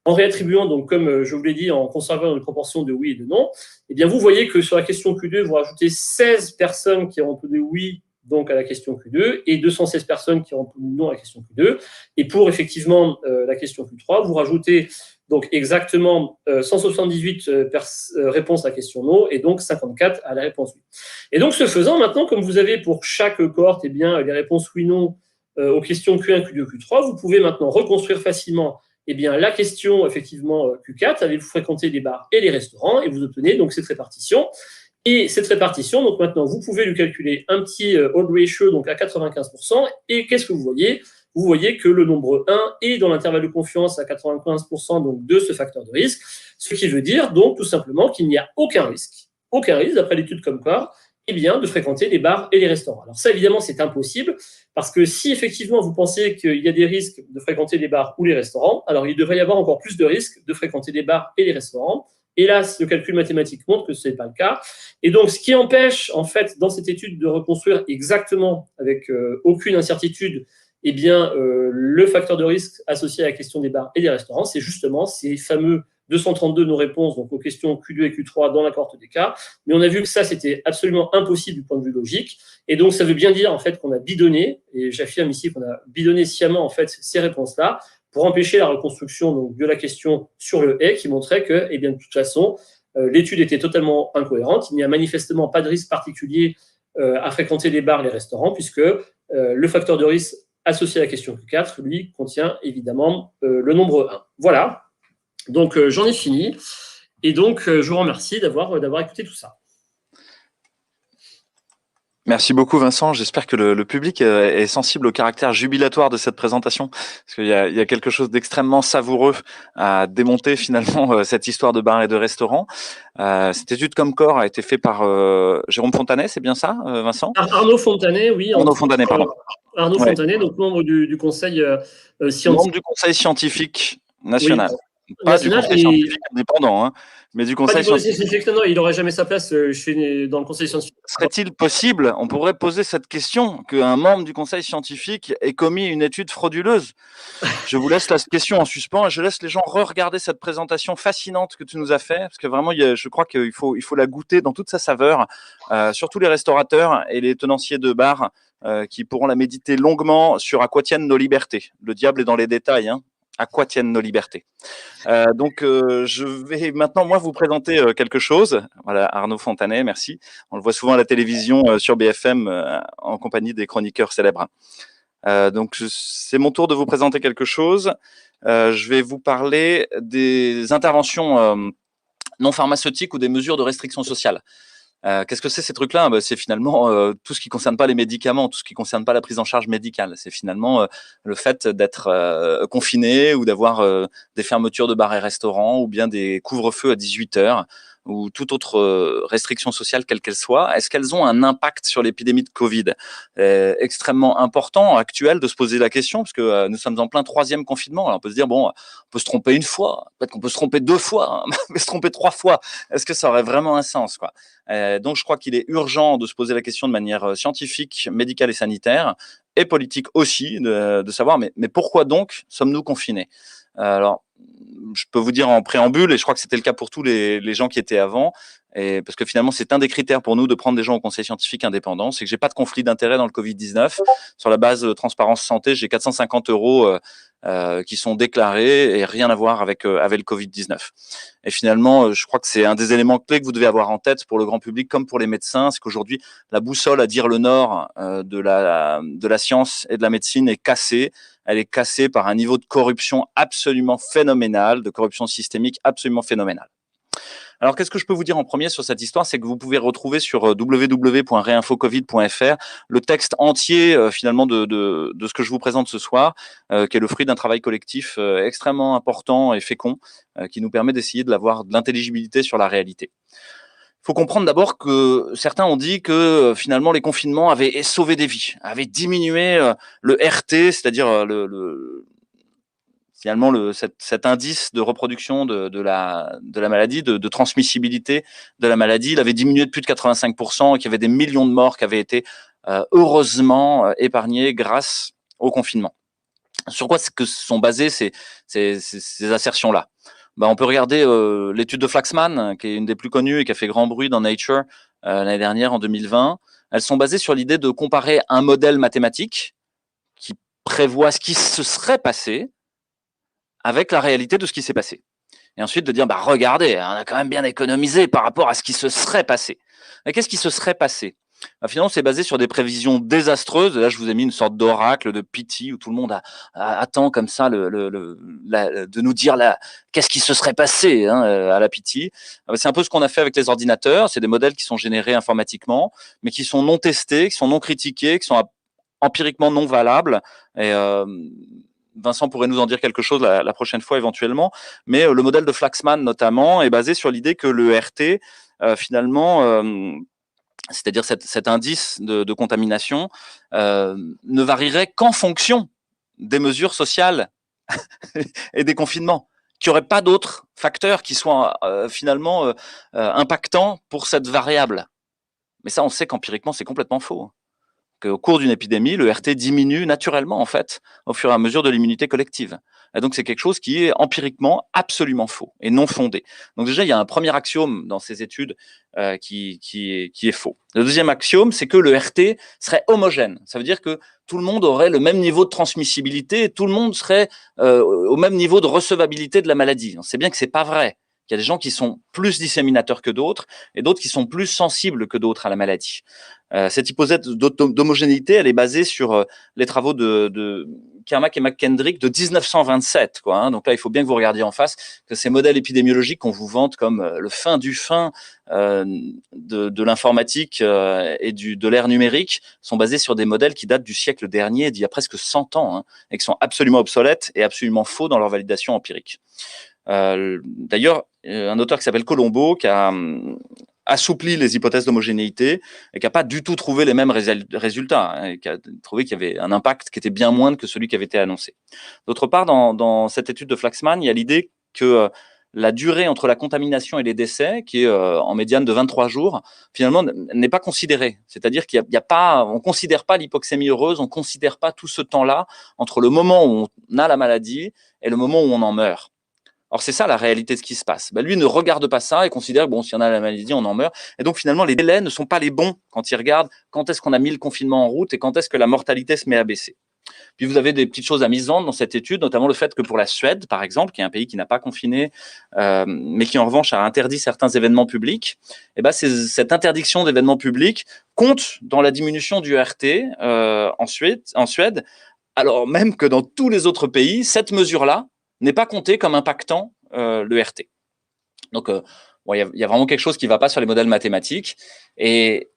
en réattribuant, donc comme je vous l'ai dit, en conservant une proportion de oui et de non. Eh bien, vous voyez que sur la question Q2, vous rajoutez 16 personnes qui ont répondu oui donc à la question Q2 et 216 personnes qui ont répondu non à la question Q2. Et pour effectivement la question Q3, vous rajoutez donc exactement 178 réponses à la question non et donc 54 à la réponse oui. Et donc, ce faisant, maintenant, comme vous avez pour chaque cohorte eh bien, les réponses oui-non aux questions Q1, Q2, Q3, vous pouvez maintenant reconstruire facilement eh bien, la question, effectivement, Q4, avez-vous fréquenté les bars et les restaurants, et vous obtenez donc cette répartition. Et cette répartition, donc maintenant, vous pouvez lui calculer un petit odd ratio, donc à 95%, et qu'est-ce que vous voyez ? Vous voyez que le nombre 1 est dans l'intervalle de confiance à 95% donc, de ce facteur de risque, ce qui veut dire donc tout simplement qu'il n'y a aucun risque d'après l'étude Comscore, eh bien, de fréquenter les bars et les restaurants. Alors ça, évidemment, c'est impossible, parce que si effectivement vous pensez qu'il y a des risques de fréquenter les bars ou les restaurants, alors il devrait y avoir encore plus de risques de fréquenter les bars et les restaurants. Hélas, le calcul mathématique montre que ce n'est pas le cas. Et donc, ce qui empêche, en fait, dans cette étude de reconstruire exactement, avec aucune incertitude, eh bien, le facteur de risque associé à la question des bars et des restaurants, c'est justement ces fameux 232 nos réponses donc aux questions Q2 et Q3 dans la cohorte des cas, mais on a vu que ça, c'était absolument impossible du point de vue logique, et donc ça veut bien dire en fait qu'on a bidonné, et j'affirme ici qu'on a bidonné sciemment en fait ces réponses-là, pour empêcher la reconstruction donc, de la question sur le et, qui montrait que, eh bien, de toute façon, l'étude était totalement incohérente, il n'y a manifestement pas de risque particulier à fréquenter les bars, les restaurants, puisque le facteur de risque associé à la question Q4, lui, contient évidemment le nombre 1. Voilà. Donc, j'en ai fini. Et donc, je vous remercie d'avoir écouté tout ça. Merci beaucoup Vincent, j'espère que le public est sensible au caractère jubilatoire de cette présentation, parce qu'il y a quelque chose d'extrêmement savoureux à démonter finalement cette histoire de bar et de restaurant. Cette étude Comscore a été faite par Jérôme Fontanet, c'est bien ça Vincent ? Arnaud Fontanet, oui. Arnaud Fontanet, pardon. Arnaud Fontanet, donc membre du conseil scientifique. Membre du conseil scientifique national. Oui. Pas national, du conseil scientifique indépendant, hein, mais du conseil scientifique. Non, il n'aurait jamais sa place dans le conseil scientifique. Serait-il possible, on pourrait poser cette question, qu'un membre du conseil scientifique ait commis une étude frauduleuse ? Je vous laisse la question en suspens et je laisse les gens re-regarder cette présentation fascinante que tu nous as fait, parce que vraiment, je crois qu'il faut la goûter dans toute sa saveur, surtout les restaurateurs et les tenanciers de bars qui pourront la méditer longuement sur à quoi tiennent nos libertés. Le diable est dans les détails, hein. À quoi tiennent nos libertés. Donc, je vais maintenant, moi, vous présenter quelque chose. Voilà, Arnaud Fontanet, merci. On le voit souvent à la télévision sur BFM en compagnie des chroniqueurs célèbres. Donc, c'est mon tour de vous présenter quelque chose. Je vais vous parler des interventions non pharmaceutiques ou des mesures de restriction sociale. Qu'est-ce que c'est ces trucs-là ? C'est finalement tout ce qui ne concerne pas les médicaments, tout ce qui ne concerne pas la prise en charge médicale. C'est finalement le fait d'être confiné ou d'avoir des fermetures de bars et restaurants ou bien des couvre-feux à 18h ou toute autre restriction sociale, quelle qu'elle soit. Est-ce qu'elles ont un impact sur l'épidémie de Covid ? Extrêmement important, actuel, de se poser la question, parce que nous sommes en plein 3e confinement. Alors on peut se dire, bon, on peut se tromper une fois, peut-être qu'on peut se tromper 2 fois, hein, on peut se tromper 3 fois. Est-ce que ça aurait vraiment un sens, quoi ? Donc je crois qu'il est urgent de se poser la question de manière scientifique, médicale et sanitaire, et politique aussi, de savoir, mais pourquoi donc sommes-nous confinés ? Alors, je peux vous dire en préambule, et je crois que c'était le cas pour tous les gens qui étaient avant, et parce que finalement, c'est un des critères pour nous de prendre des gens au conseil scientifique indépendant, c'est que j'ai pas de conflit d'intérêt dans le Covid-19. Sur la base de Transparence Santé, j'ai 450 € qui sont déclarés et rien à voir avec le Covid-19. Et finalement, je crois que c'est un des éléments clés que vous devez avoir en tête pour le grand public comme pour les médecins, c'est qu'aujourd'hui, la boussole à dire le nord de la science et de la médecine est cassée. Elle est cassée par un niveau de corruption absolument phénoménal, de corruption systémique absolument phénoménal. Alors, qu'est-ce que je peux vous dire en premier sur cette histoire ? C'est que vous pouvez retrouver sur www.reinfocovid.fr le texte entier finalement de ce que je vous présente ce soir, qui est le fruit d'un travail collectif extrêmement important et fécond, qui nous permet d'essayer d'avoir de l'intelligibilité sur la réalité. faut comprendre d'abord que certains ont dit que finalement les confinements avaient sauvé des vies, avaient diminué le RT, c'est-à-dire finalement cet indice de reproduction de la maladie, de transmissibilité de la maladie. Il avait diminué de plus de 85% et qu'il y avait des millions de morts qui avaient été heureusement épargnés grâce au confinement. Sur quoi que sont basées ces assertions-là? On peut regarder l'étude de Flaxman, qui est une des plus connues et qui a fait grand bruit dans Nature l'année dernière, en 2020. Elles sont basées sur l'idée de comparer un modèle mathématique qui prévoit ce qui se serait passé avec la réalité de ce qui s'est passé. Et ensuite de dire, regardez, on a quand même bien économisé par rapport à ce qui se serait passé. Mais qu'est-ce qui se serait passé? Finalement, c'est basé sur des prévisions désastreuses. Là, je vous ai mis une sorte d'oracle de Pity où tout le monde attend comme ça de nous dire qu'est-ce qui se serait passé à la Pity. C'est un peu ce qu'on a fait avec les ordinateurs. C'est des modèles qui sont générés informatiquement, mais qui sont non testés, qui sont non critiqués, qui sont empiriquement non valables. Et Vincent pourrait nous en dire quelque chose la prochaine fois éventuellement. Mais le modèle de Flaxman notamment est basé sur l'idée que le RT, finalement, c'est-à-dire cet indice de contamination, ne varierait qu'en fonction des mesures sociales et des confinements, qu'il n'y aurait pas d'autres facteurs qui soient finalement impactants pour cette variable. Mais ça, on sait qu'empiriquement, c'est complètement faux. Qu'au cours d'une épidémie, le RT diminue naturellement, en fait, au fur et à mesure de l'immunité collective. Et donc, c'est quelque chose qui est empiriquement absolument faux et non fondé. Donc déjà, il y a un premier axiome dans ces études qui est faux. Le deuxième axiome, c'est que le RT serait homogène. Ça veut dire que tout le monde aurait le même niveau de transmissibilité et tout le monde serait au même niveau de recevabilité de la maladie. On sait bien que c'est pas vrai. Il y a des gens qui sont plus disséminateurs que d'autres et d'autres qui sont plus sensibles que d'autres à la maladie. Cette hypothèse d'homogénéité, elle est basée sur les travaux de Kermack et McKendrick de 1927. Donc là, il faut bien que vous regardiez en face que ces modèles épidémiologiques qu'on vous vante comme le fin du fin de l'informatique et de l'ère numérique sont basés sur des modèles qui datent du siècle dernier, d'il y a presque 100 ans, et qui sont absolument obsolètes et absolument faux dans leur validation empirique. D'ailleurs, un auteur qui s'appelle Colombo, qui a assoupli les hypothèses d'homogénéité et qui n'a pas du tout trouvé les mêmes résultats, et qui a trouvé qu'il y avait un impact qui était bien moindre que celui qui avait été annoncé. D'autre part, dans cette étude de Flaxman, il y a l'idée que la durée entre la contamination et les décès, qui est en médiane de 23 jours, finalement n'est pas considérée. C'est-à-dire qu'il y a pas, on considère pas l'hypoxémie heureuse, on considère pas tout ce temps-là entre le moment où on a la maladie et le moment où on en meurt. Or, c'est ça la réalité de ce qui se passe. Lui ne regarde pas ça et considère que si on a la maladie, on en meurt. Et donc, finalement, les délais ne sont pas les bons quand il regarde quand est-ce qu'on a mis le confinement en route et quand est-ce que la mortalité se met à baisser. Puis, vous avez des petites choses amusantes dans cette étude, notamment le fait que pour la Suède, par exemple, qui est un pays qui n'a pas confiné, mais qui, en revanche, a interdit certains événements publics, cette interdiction d'événements publics compte dans la diminution du RT en Suède, alors même que dans tous les autres pays, cette mesure-là n'est pas compté comme impactant le RT. Donc, il y a vraiment quelque chose qui ne va pas sur les modèles mathématiques. Et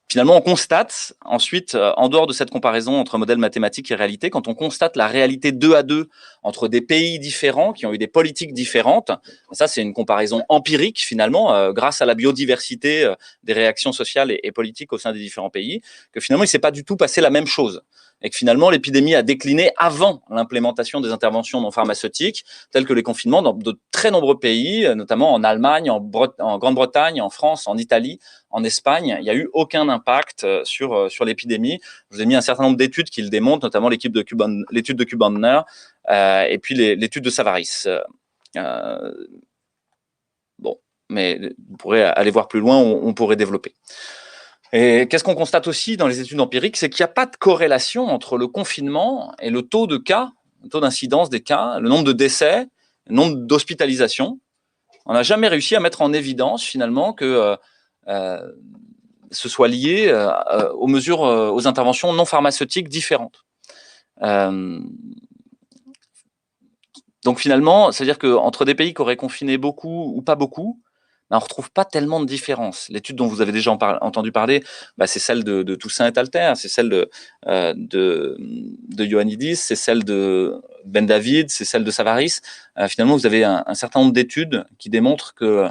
finalement, on constate ensuite, en dehors de cette comparaison entre modèles mathématiques et réalité, quand on constate la réalité 2 à 2 entre des pays différents qui ont eu des politiques différentes, ça c'est une comparaison empirique finalement, grâce à la biodiversité des réactions sociales et politiques au sein des différents pays, que finalement il ne s'est pas du tout passé la même chose. Et que finalement, l'épidémie a décliné avant l'implémentation des interventions non pharmaceutiques, telles que les confinements dans de très nombreux pays, notamment en Allemagne, en Grande-Bretagne, en France, en Italie, en Espagne. Il n'y a eu aucun impact sur l'épidémie. Je vous ai mis un certain nombre d'études qui le démontrent, notamment l'étude de Kubandner et puis l'étude de Savaris. Mais vous pourrez aller voir plus loin, on pourrait développer. Et qu'est-ce qu'on constate aussi dans les études empiriques, c'est qu'il n'y a pas de corrélation entre le confinement et le taux de cas, le taux d'incidence des cas, le nombre de décès, le nombre d'hospitalisations. On n'a jamais réussi à mettre en évidence finalement que ce soit lié aux mesures, aux interventions non pharmaceutiques différentes. Donc finalement, c'est-à-dire qu'entre des pays qui auraient confiné beaucoup ou pas beaucoup, on ne retrouve pas tellement de différence. L'étude dont vous avez déjà entendu parler, c'est celle de Toussaint et Alter, c'est celle de Ioannidis, c'est celle de Ben David, c'est celle de Savaris. Finalement, vous avez un certain nombre d'études qui démontrent que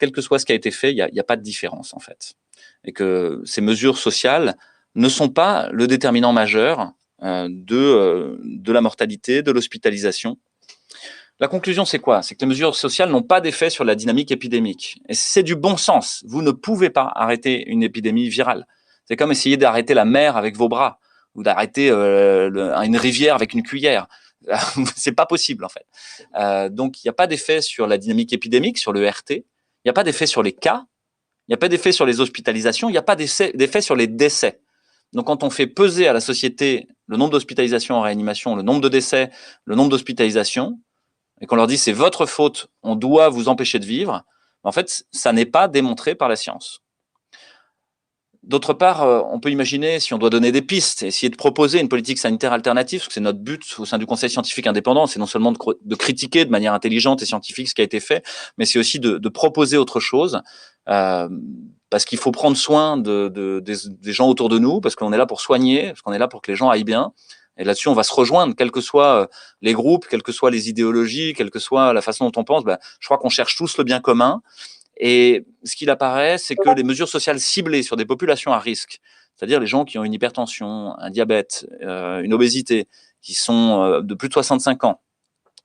quel que soit ce qui a été fait, il n'y a pas de différence en fait. Et que ces mesures sociales ne sont pas le déterminant majeur de la mortalité, de l'hospitalisation. La conclusion, c'est quoi? C'est que les mesures sociales n'ont pas d'effet sur la dynamique épidémique. Et c'est du bon sens. Vous ne pouvez pas arrêter une épidémie virale. C'est comme essayer d'arrêter la mer avec vos bras ou d'arrêter une rivière avec une cuillère. C'est pas possible en fait. Donc il n'y a pas d'effet sur la dynamique épidémique, sur le RT. Il n'y a pas d'effet sur les cas. Il n'y a pas d'effet sur les hospitalisations. Il n'y a pas d'effet sur les décès. Donc quand on fait peser à la société le nombre d'hospitalisations en réanimation, le nombre de décès, le nombre d'hospitalisations, et qu'on leur dit c'est votre faute, on doit vous empêcher de vivre, en fait, ça n'est pas démontré par la science. D'autre part, on peut imaginer, si on doit donner des pistes, essayer de proposer une politique sanitaire alternative, parce que c'est notre but au sein du Conseil scientifique indépendant, c'est non seulement de critiquer de manière intelligente et scientifique ce qui a été fait, mais c'est aussi de proposer autre chose, parce qu'il faut prendre soin des gens autour de nous, parce qu'on est là pour soigner, parce qu'on est là pour que les gens aillent bien. Et là-dessus, on va se rejoindre, quels que soient les groupes, quelles que soient les idéologies, quelle que soit la façon dont on pense. Je crois qu'on cherche tous le bien commun. Et ce qu'il apparaît, c'est que les mesures sociales ciblées sur des populations à risque, c'est-à-dire les gens qui ont une hypertension, un diabète, une obésité, qui sont de plus de 65 ans,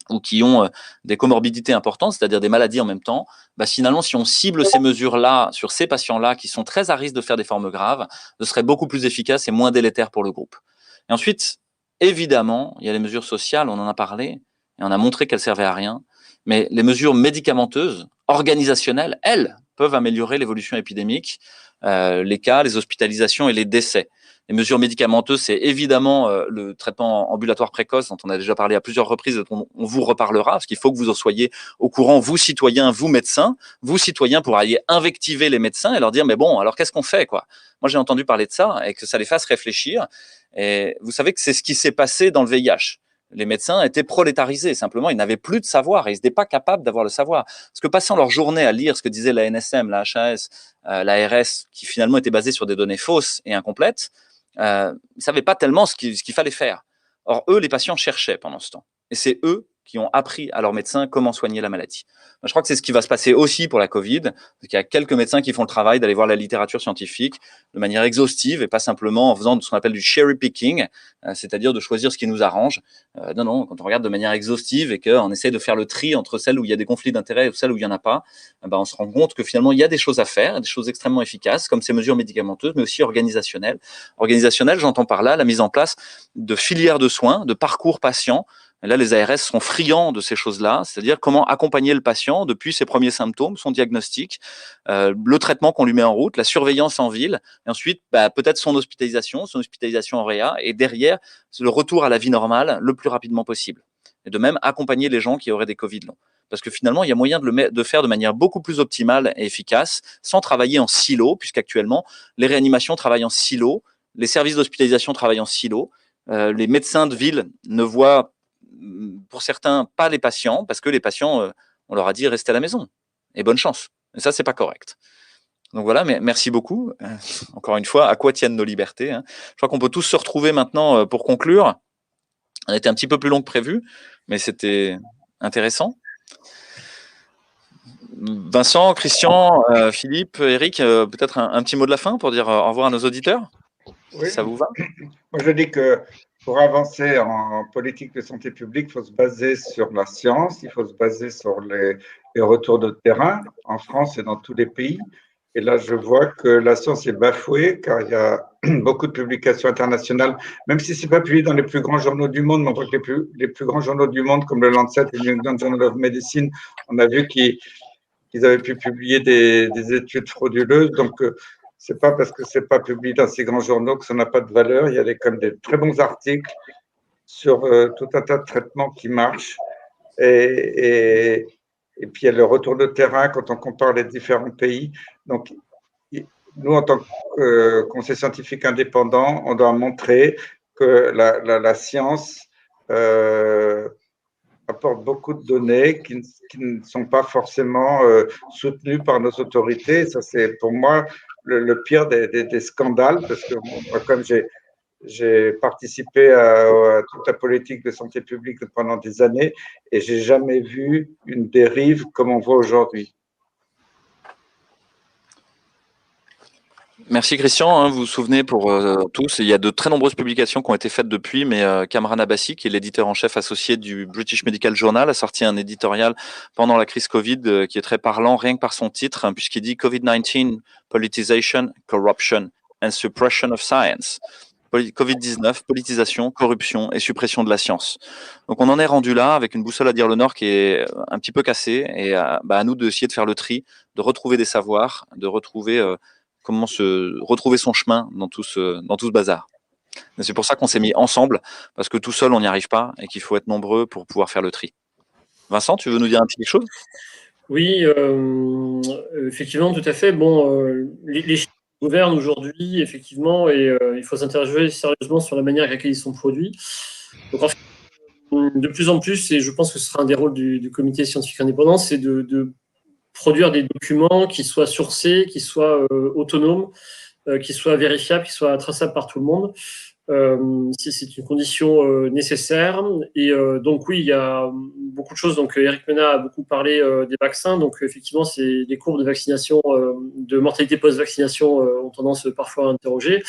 ou qui ont des comorbidités importantes, c'est-à-dire des maladies en même temps, finalement, si on cible ces mesures-là sur ces patients-là qui sont très à risque de faire des formes graves, ce serait beaucoup plus efficace et moins délétère pour le groupe. Et ensuite, évidemment, il y a les mesures sociales, on en a parlé, et on a montré qu'elles servaient à rien, mais les mesures médicamenteuses, organisationnelles, elles, peuvent améliorer l'évolution épidémique, les cas, les hospitalisations et les décès. Les mesures médicamenteuses, c'est évidemment le traitement ambulatoire précoce dont on a déjà parlé à plusieurs reprises, dont on vous reparlera, parce qu'il faut que vous en soyez au courant, vous citoyens, vous médecins, vous citoyens pour aller invectiver les médecins et leur dire, mais bon, alors qu'est-ce qu'on fait, quoi? Moi, j'ai entendu parler de ça et que ça les fasse réfléchir. Et vous savez que c'est ce qui s'est passé dans le VIH. Les médecins étaient prolétarisés, simplement, ils n'avaient plus de savoir et ils n'étaient pas capables d'avoir le savoir. Parce que passant leur journée à lire ce que disait la NSM, la HAS, l'ARS, qui finalement était basée sur des données fausses et incomplètes, ils ne savaient pas tellement ce qu'il fallait faire. Or, eux, les patients cherchaient pendant ce temps. Et c'est eux qui ont appris à leurs médecins comment soigner la maladie. Je crois que c'est ce qui va se passer aussi pour la Covid. Il y a quelques médecins qui font le travail d'aller voir la littérature scientifique de manière exhaustive et pas simplement en faisant ce qu'on appelle du cherry picking, c'est-à-dire de choisir ce qui nous arrange. Non, quand on regarde de manière exhaustive et qu'on essaie de faire le tri entre celles où il y a des conflits d'intérêts et celles où il n'y en a pas, on se rend compte que finalement, il y a des choses à faire, des choses extrêmement efficaces, comme ces mesures médicamenteuses, mais aussi organisationnelles. Organisationnelles, j'entends par là la mise en place de filières de soins, de parcours patients. Et là, les ARS sont friands de ces choses-là, c'est-à-dire comment accompagner le patient depuis ses premiers symptômes, son diagnostic, le traitement qu'on lui met en route, la surveillance en ville, et ensuite peut-être son hospitalisation en réa, et derrière, le retour à la vie normale le plus rapidement possible. Et de même, accompagner les gens qui auraient des Covid longs. Parce que finalement, il y a moyen de faire de manière beaucoup plus optimale et efficace, sans travailler en silo, puisqu'actuellement, les réanimations travaillent en silo, les services d'hospitalisation travaillent en silo, les médecins de ville ne voient pour certains, pas les patients, parce que les patients, on leur a dit restez à la maison et bonne chance. Et ça, c'est pas correct. Donc voilà, mais merci beaucoup. Encore une fois, à quoi tiennent nos libertés, hein. Je crois qu'on peut tous se retrouver maintenant pour conclure. On était un petit peu plus long que prévu, mais c'était intéressant. Vincent, Christian, Philippe, Eric, peut-être un petit mot de la fin pour dire au revoir à nos auditeurs. Oui. Ça vous va? Moi, je dis que pour avancer en politique de santé publique, il faut se baser sur la science, il faut se baser sur les retours de terrain en France et dans tous les pays. Et là, je vois que la science est bafouée car il y a beaucoup de publications internationales, même si ce n'est pas publié dans les plus grands journaux du monde, mais on voit que les plus grands journaux du monde, comme le Lancet et le New England Journal of Medicine, on a vu qu'ils avaient pu publier des études frauduleuses. Donc, c'est pas parce que c'est pas publié dans ces grands journaux que ça n'a pas de valeur. Il y a quand même des très bons articles sur tout un tas de traitements qui marchent. Et puis, il y a le retour de terrain quand on compare les différents pays. Donc, nous, en tant que conseil scientifique indépendant, on doit montrer que la science apporte beaucoup de données qui ne sont pas forcément soutenues par nos autorités. Ça, c'est pour moi le pire des scandales, parce que moi, comme j'ai participé à toute la politique de santé publique pendant des années et j'ai jamais vu une dérive comme on voit aujourd'hui. Merci Christian, hein, vous vous souvenez pour tous, il y a de très nombreuses publications qui ont été faites depuis, mais Kamran Abbasi, qui est l'éditeur en chef associé du British Medical Journal, a sorti un éditorial pendant la crise Covid qui est très parlant, rien que par son titre, hein, puisqu'il dit Covid-19, Politicization, Corruption and Suppression of Science. Covid-19, politisation, corruption et suppression de la science. Donc on en est rendu là avec une boussole à dire le Nord qui est un petit peu cassée et à nous d'essayer de faire le tri, de retrouver des savoirs, de retrouver comment retrouver son chemin dans tout ce bazar. Et c'est pour ça qu'on s'est mis ensemble, parce que tout seul on n'y arrive pas et qu'il faut être nombreux pour pouvoir faire le tri. Vincent, tu veux nous dire un petit quelque chose? Oui, effectivement, tout à fait. Bon, les chiffres gouvernent aujourd'hui, effectivement, et il faut s'interroger sérieusement sur la manière avec laquelle ils sont produits. Donc, en fait, de plus en plus, et je pense que ce sera un des rôles du comité scientifique indépendant, c'est de produire des documents qui soient sourcés, qui soient autonomes, qui soient vérifiables, qui soient traçables par tout le monde. C'est une condition nécessaire. Et donc oui, il y a beaucoup de choses. Donc Eric Mena a beaucoup parlé des vaccins. Donc effectivement, les courbes de vaccination, de mortalité post-vaccination ont tendance parfois à interroger.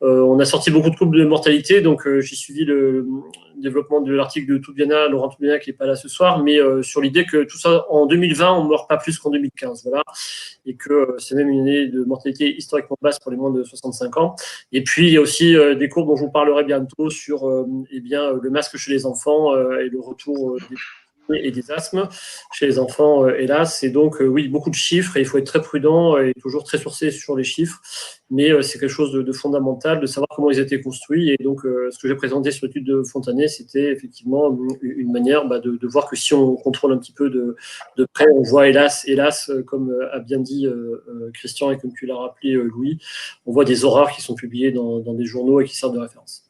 On a sorti beaucoup de courbes de mortalité, donc j'ai suivi le développement de l'article de Toubiana, Laurent Toubiana, qui n'est pas là ce soir, mais sur l'idée que tout ça, en 2020, on ne meurt pas plus qu'en 2015, voilà, et que c'est même une année de mortalité historiquement basse pour les moins de 65 ans. Et puis, il y a aussi des courbes dont je vous parlerai bientôt sur le masque chez les enfants et le retour des et des asthmes chez les enfants, hélas. Et donc, oui, beaucoup de chiffres, et il faut être très prudent et toujours très sourcé sur les chiffres, mais c'est quelque chose de fondamental de savoir comment ils étaient construits. Et donc, ce que j'ai présenté sur l'étude de Fontanet, c'était effectivement une manière de voir que si on contrôle un petit peu de près, on voit hélas, comme a bien dit Christian et comme tu l'as rappelé, Louis, on voit des horreurs qui sont publiées dans des journaux et qui servent de référence.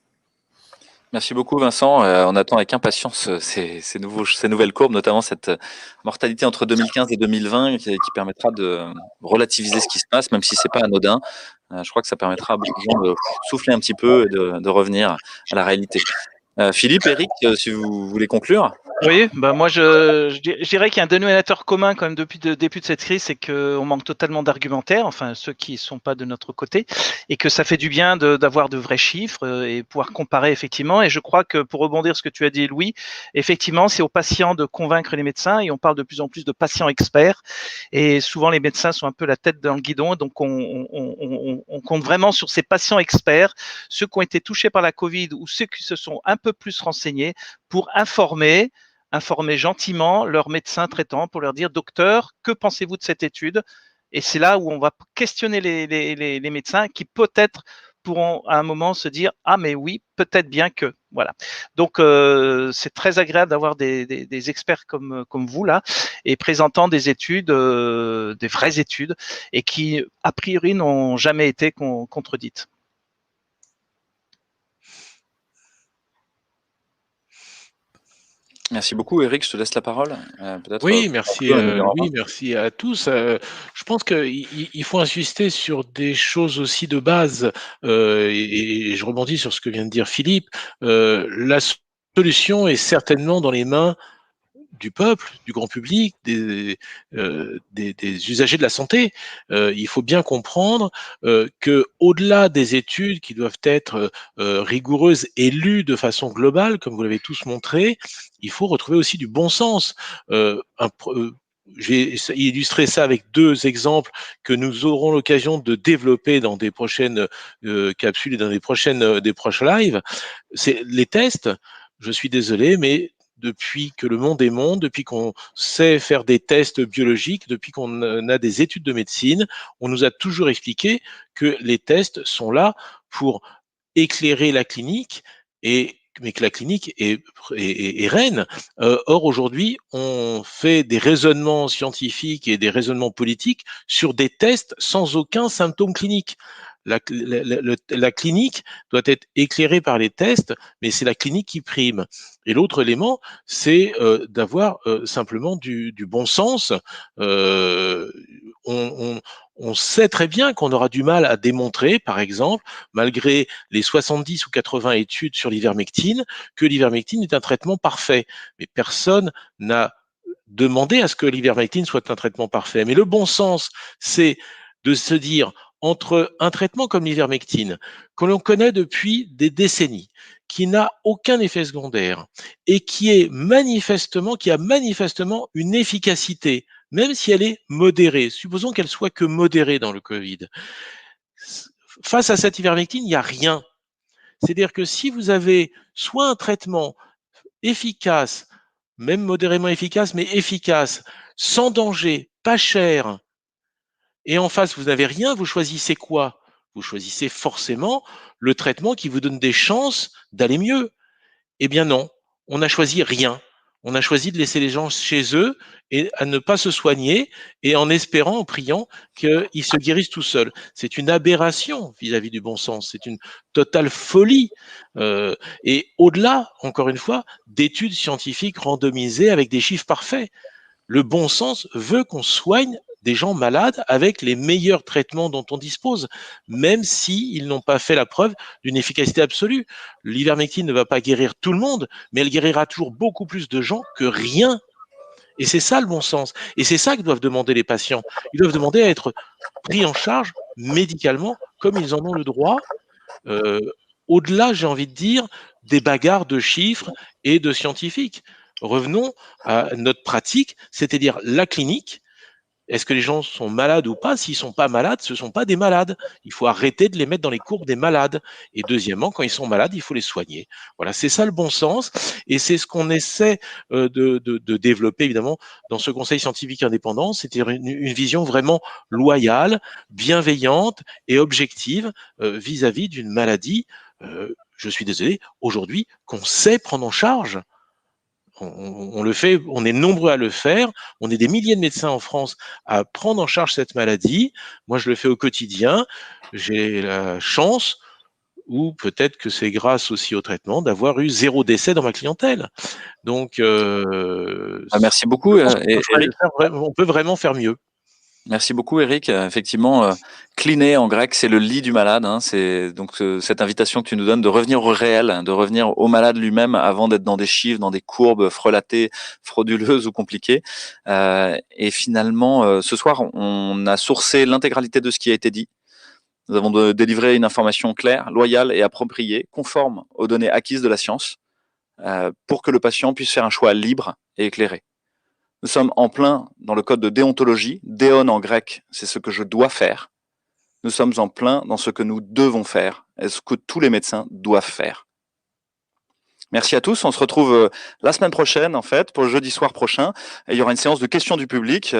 Merci beaucoup Vincent. On attend avec impatience ces nouvelles courbes, notamment cette mortalité entre 2015 et 2020 qui permettra de relativiser ce qui se passe, même si c'est pas anodin. Je crois que ça permettra à beaucoup de gens de souffler un petit peu et de revenir à la réalité. Philippe, Eric, si vous voulez conclure. Oui, moi je dirais qu'il y a un dénominateur commun quand même depuis le début de cette crise, c'est qu'on manque totalement d'argumentaire, enfin ceux qui ne sont pas de notre côté, et que ça fait du bien d'avoir de vrais chiffres et pouvoir comparer effectivement. Et je crois que pour rebondir sur ce que tu as dit, Louis, effectivement c'est aux patients de convaincre les médecins, et on parle de plus en plus de patients experts, et souvent les médecins sont un peu la tête dans le guidon, donc on compte vraiment sur ces patients experts, ceux qui ont été touchés par la Covid ou ceux qui se sont un peu plus renseignés, pour informer gentiment leurs médecins traitants pour leur dire « Docteur, que pensez-vous de cette étude ?» Et c'est là où on va questionner les médecins qui peut-être pourront à un moment se dire « Ah mais oui, peut-être bien que… » Voilà. Donc, c'est très agréable d'avoir des experts comme vous là et présentant des études, des vraies études et qui, a priori, n'ont jamais été contredites. Merci beaucoup, Eric. Je te laisse la parole. Oui, merci à tous. Je pense qu'il faut insister sur des choses aussi de base, et je rebondis sur ce que vient de dire Philippe. La solution est certainement dans les mains du peuple, du grand public, des usagers de la santé. Il faut bien comprendre que, au-delà des études qui doivent être rigoureuses et lues de façon globale, comme vous l'avez tous montré, il faut retrouver aussi du bon sens. J'ai illustré ça avec deux exemples que nous aurons l'occasion de développer dans des prochaines capsules et dans des prochains lives. C'est les tests. Je suis désolé, mais depuis que le monde est monde, depuis qu'on sait faire des tests biologiques, depuis qu'on a des études de médecine, on nous a toujours expliqué que les tests sont là pour éclairer la clinique, mais que la clinique est reine. Or, aujourd'hui, on fait des raisonnements scientifiques et des raisonnements politiques sur des tests sans aucun symptôme clinique. La clinique doit être éclairée par les tests, mais c'est la clinique qui prime. Et l'autre élément, c'est d'avoir simplement du bon sens. On sait très bien qu'on aura du mal à démontrer, par exemple, malgré les 70 ou 80 études sur l'ivermectine, que l'ivermectine est un traitement parfait. Mais personne n'a demandé à ce que l'ivermectine soit un traitement parfait. Mais le bon sens, c'est de se dire, entre un traitement comme l'ivermectine, que l'on connaît depuis des décennies, qui n'a aucun effet secondaire et qui a manifestement une efficacité, même si elle est modérée. Supposons qu'elle soit que modérée dans le Covid. Face à cette ivermectine, il n'y a rien. C'est-à-dire que si vous avez soit un traitement efficace, même modérément efficace, mais efficace, sans danger, pas cher, et en face, vous n'avez rien, vous choisissez quoi? Vous choisissez forcément le traitement qui vous donne des chances d'aller mieux. Eh bien non, on n'a choisi rien. On a choisi de laisser les gens chez eux et à ne pas se soigner et en espérant, en priant qu'ils se guérissent tout seuls. C'est une aberration vis-à-vis du bon sens. C'est une totale folie. Et au-delà, encore une fois, d'études scientifiques randomisées avec des chiffres parfaits. Le bon sens veut qu'on soigne des gens malades avec les meilleurs traitements dont on dispose, même s'ils n'ont pas fait la preuve d'une efficacité absolue. L'ivermectine ne va pas guérir tout le monde, mais elle guérira toujours beaucoup plus de gens que rien. Et c'est ça le bon sens. Et c'est ça que doivent demander les patients. Ils doivent demander à être pris en charge médicalement comme ils en ont le droit. Au-delà, j'ai envie de dire, des bagarres de chiffres et de scientifiques. Revenons à notre pratique, c'est-à-dire la clinique. Est-ce que les gens sont malades ou pas? S'ils sont pas malades, ce sont pas des malades. Il faut arrêter de les mettre dans les courbes des malades. Et deuxièmement, quand ils sont malades, il faut les soigner. Voilà, c'est ça le bon sens. Et c'est ce qu'on essaie de développer, évidemment, dans ce conseil scientifique indépendant. C'était une vision vraiment loyale, bienveillante et objective vis-à-vis d'une maladie, je suis désolé, aujourd'hui, qu'on sait prendre en charge. On le fait, on est nombreux à le faire. On est des milliers de médecins en France à prendre en charge cette maladie. Moi, je le fais au quotidien. J'ai la chance, ou peut-être que c'est grâce aussi au traitement, d'avoir eu 0 décès dans ma clientèle. Donc, Merci beaucoup, Eric. on peut vraiment faire mieux. Merci beaucoup, Eric. Effectivement, cliné en grec, c'est le lit du malade. Hein. C'est donc cette invitation que tu nous donnes de revenir au réel, hein, de revenir au malade lui-même avant d'être dans des chiffres, dans des courbes frelatées, frauduleuses ou compliquées. Et finalement, ce soir, on a sourcé l'intégralité de ce qui a été dit. Nous avons délivré une information claire, loyale et appropriée, conforme aux données acquises de la science, pour que le patient puisse faire un choix libre et éclairé. Nous sommes en plein dans le code de déontologie. Déon en grec, c'est ce que je dois faire. Nous sommes en plein dans ce que nous devons faire et ce que tous les médecins doivent faire. Merci à tous. On se retrouve la semaine prochaine, en fait, pour le jeudi soir prochain. Et il y aura une séance de questions du public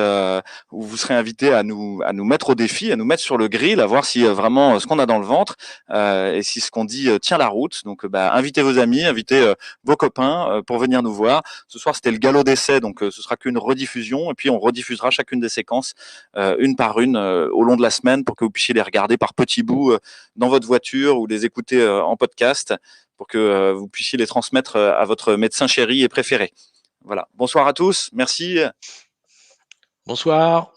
où vous serez invités à nous mettre au défi, à nous mettre sur le grill, à voir si vraiment ce qu'on a dans le ventre et si ce qu'on dit tient la route. Donc, invitez vos amis, invitez vos copains pour venir nous voir. Ce soir, c'était le galop d'essai, donc ce sera qu'une rediffusion. Et puis, on rediffusera chacune des séquences une par une au long de la semaine pour que vous puissiez les regarder par petits bouts dans votre voiture ou les écouter en podcast, pour que vous puissiez les transmettre à votre médecin chéri et préféré. Voilà. Bonsoir à tous. Merci. Bonsoir.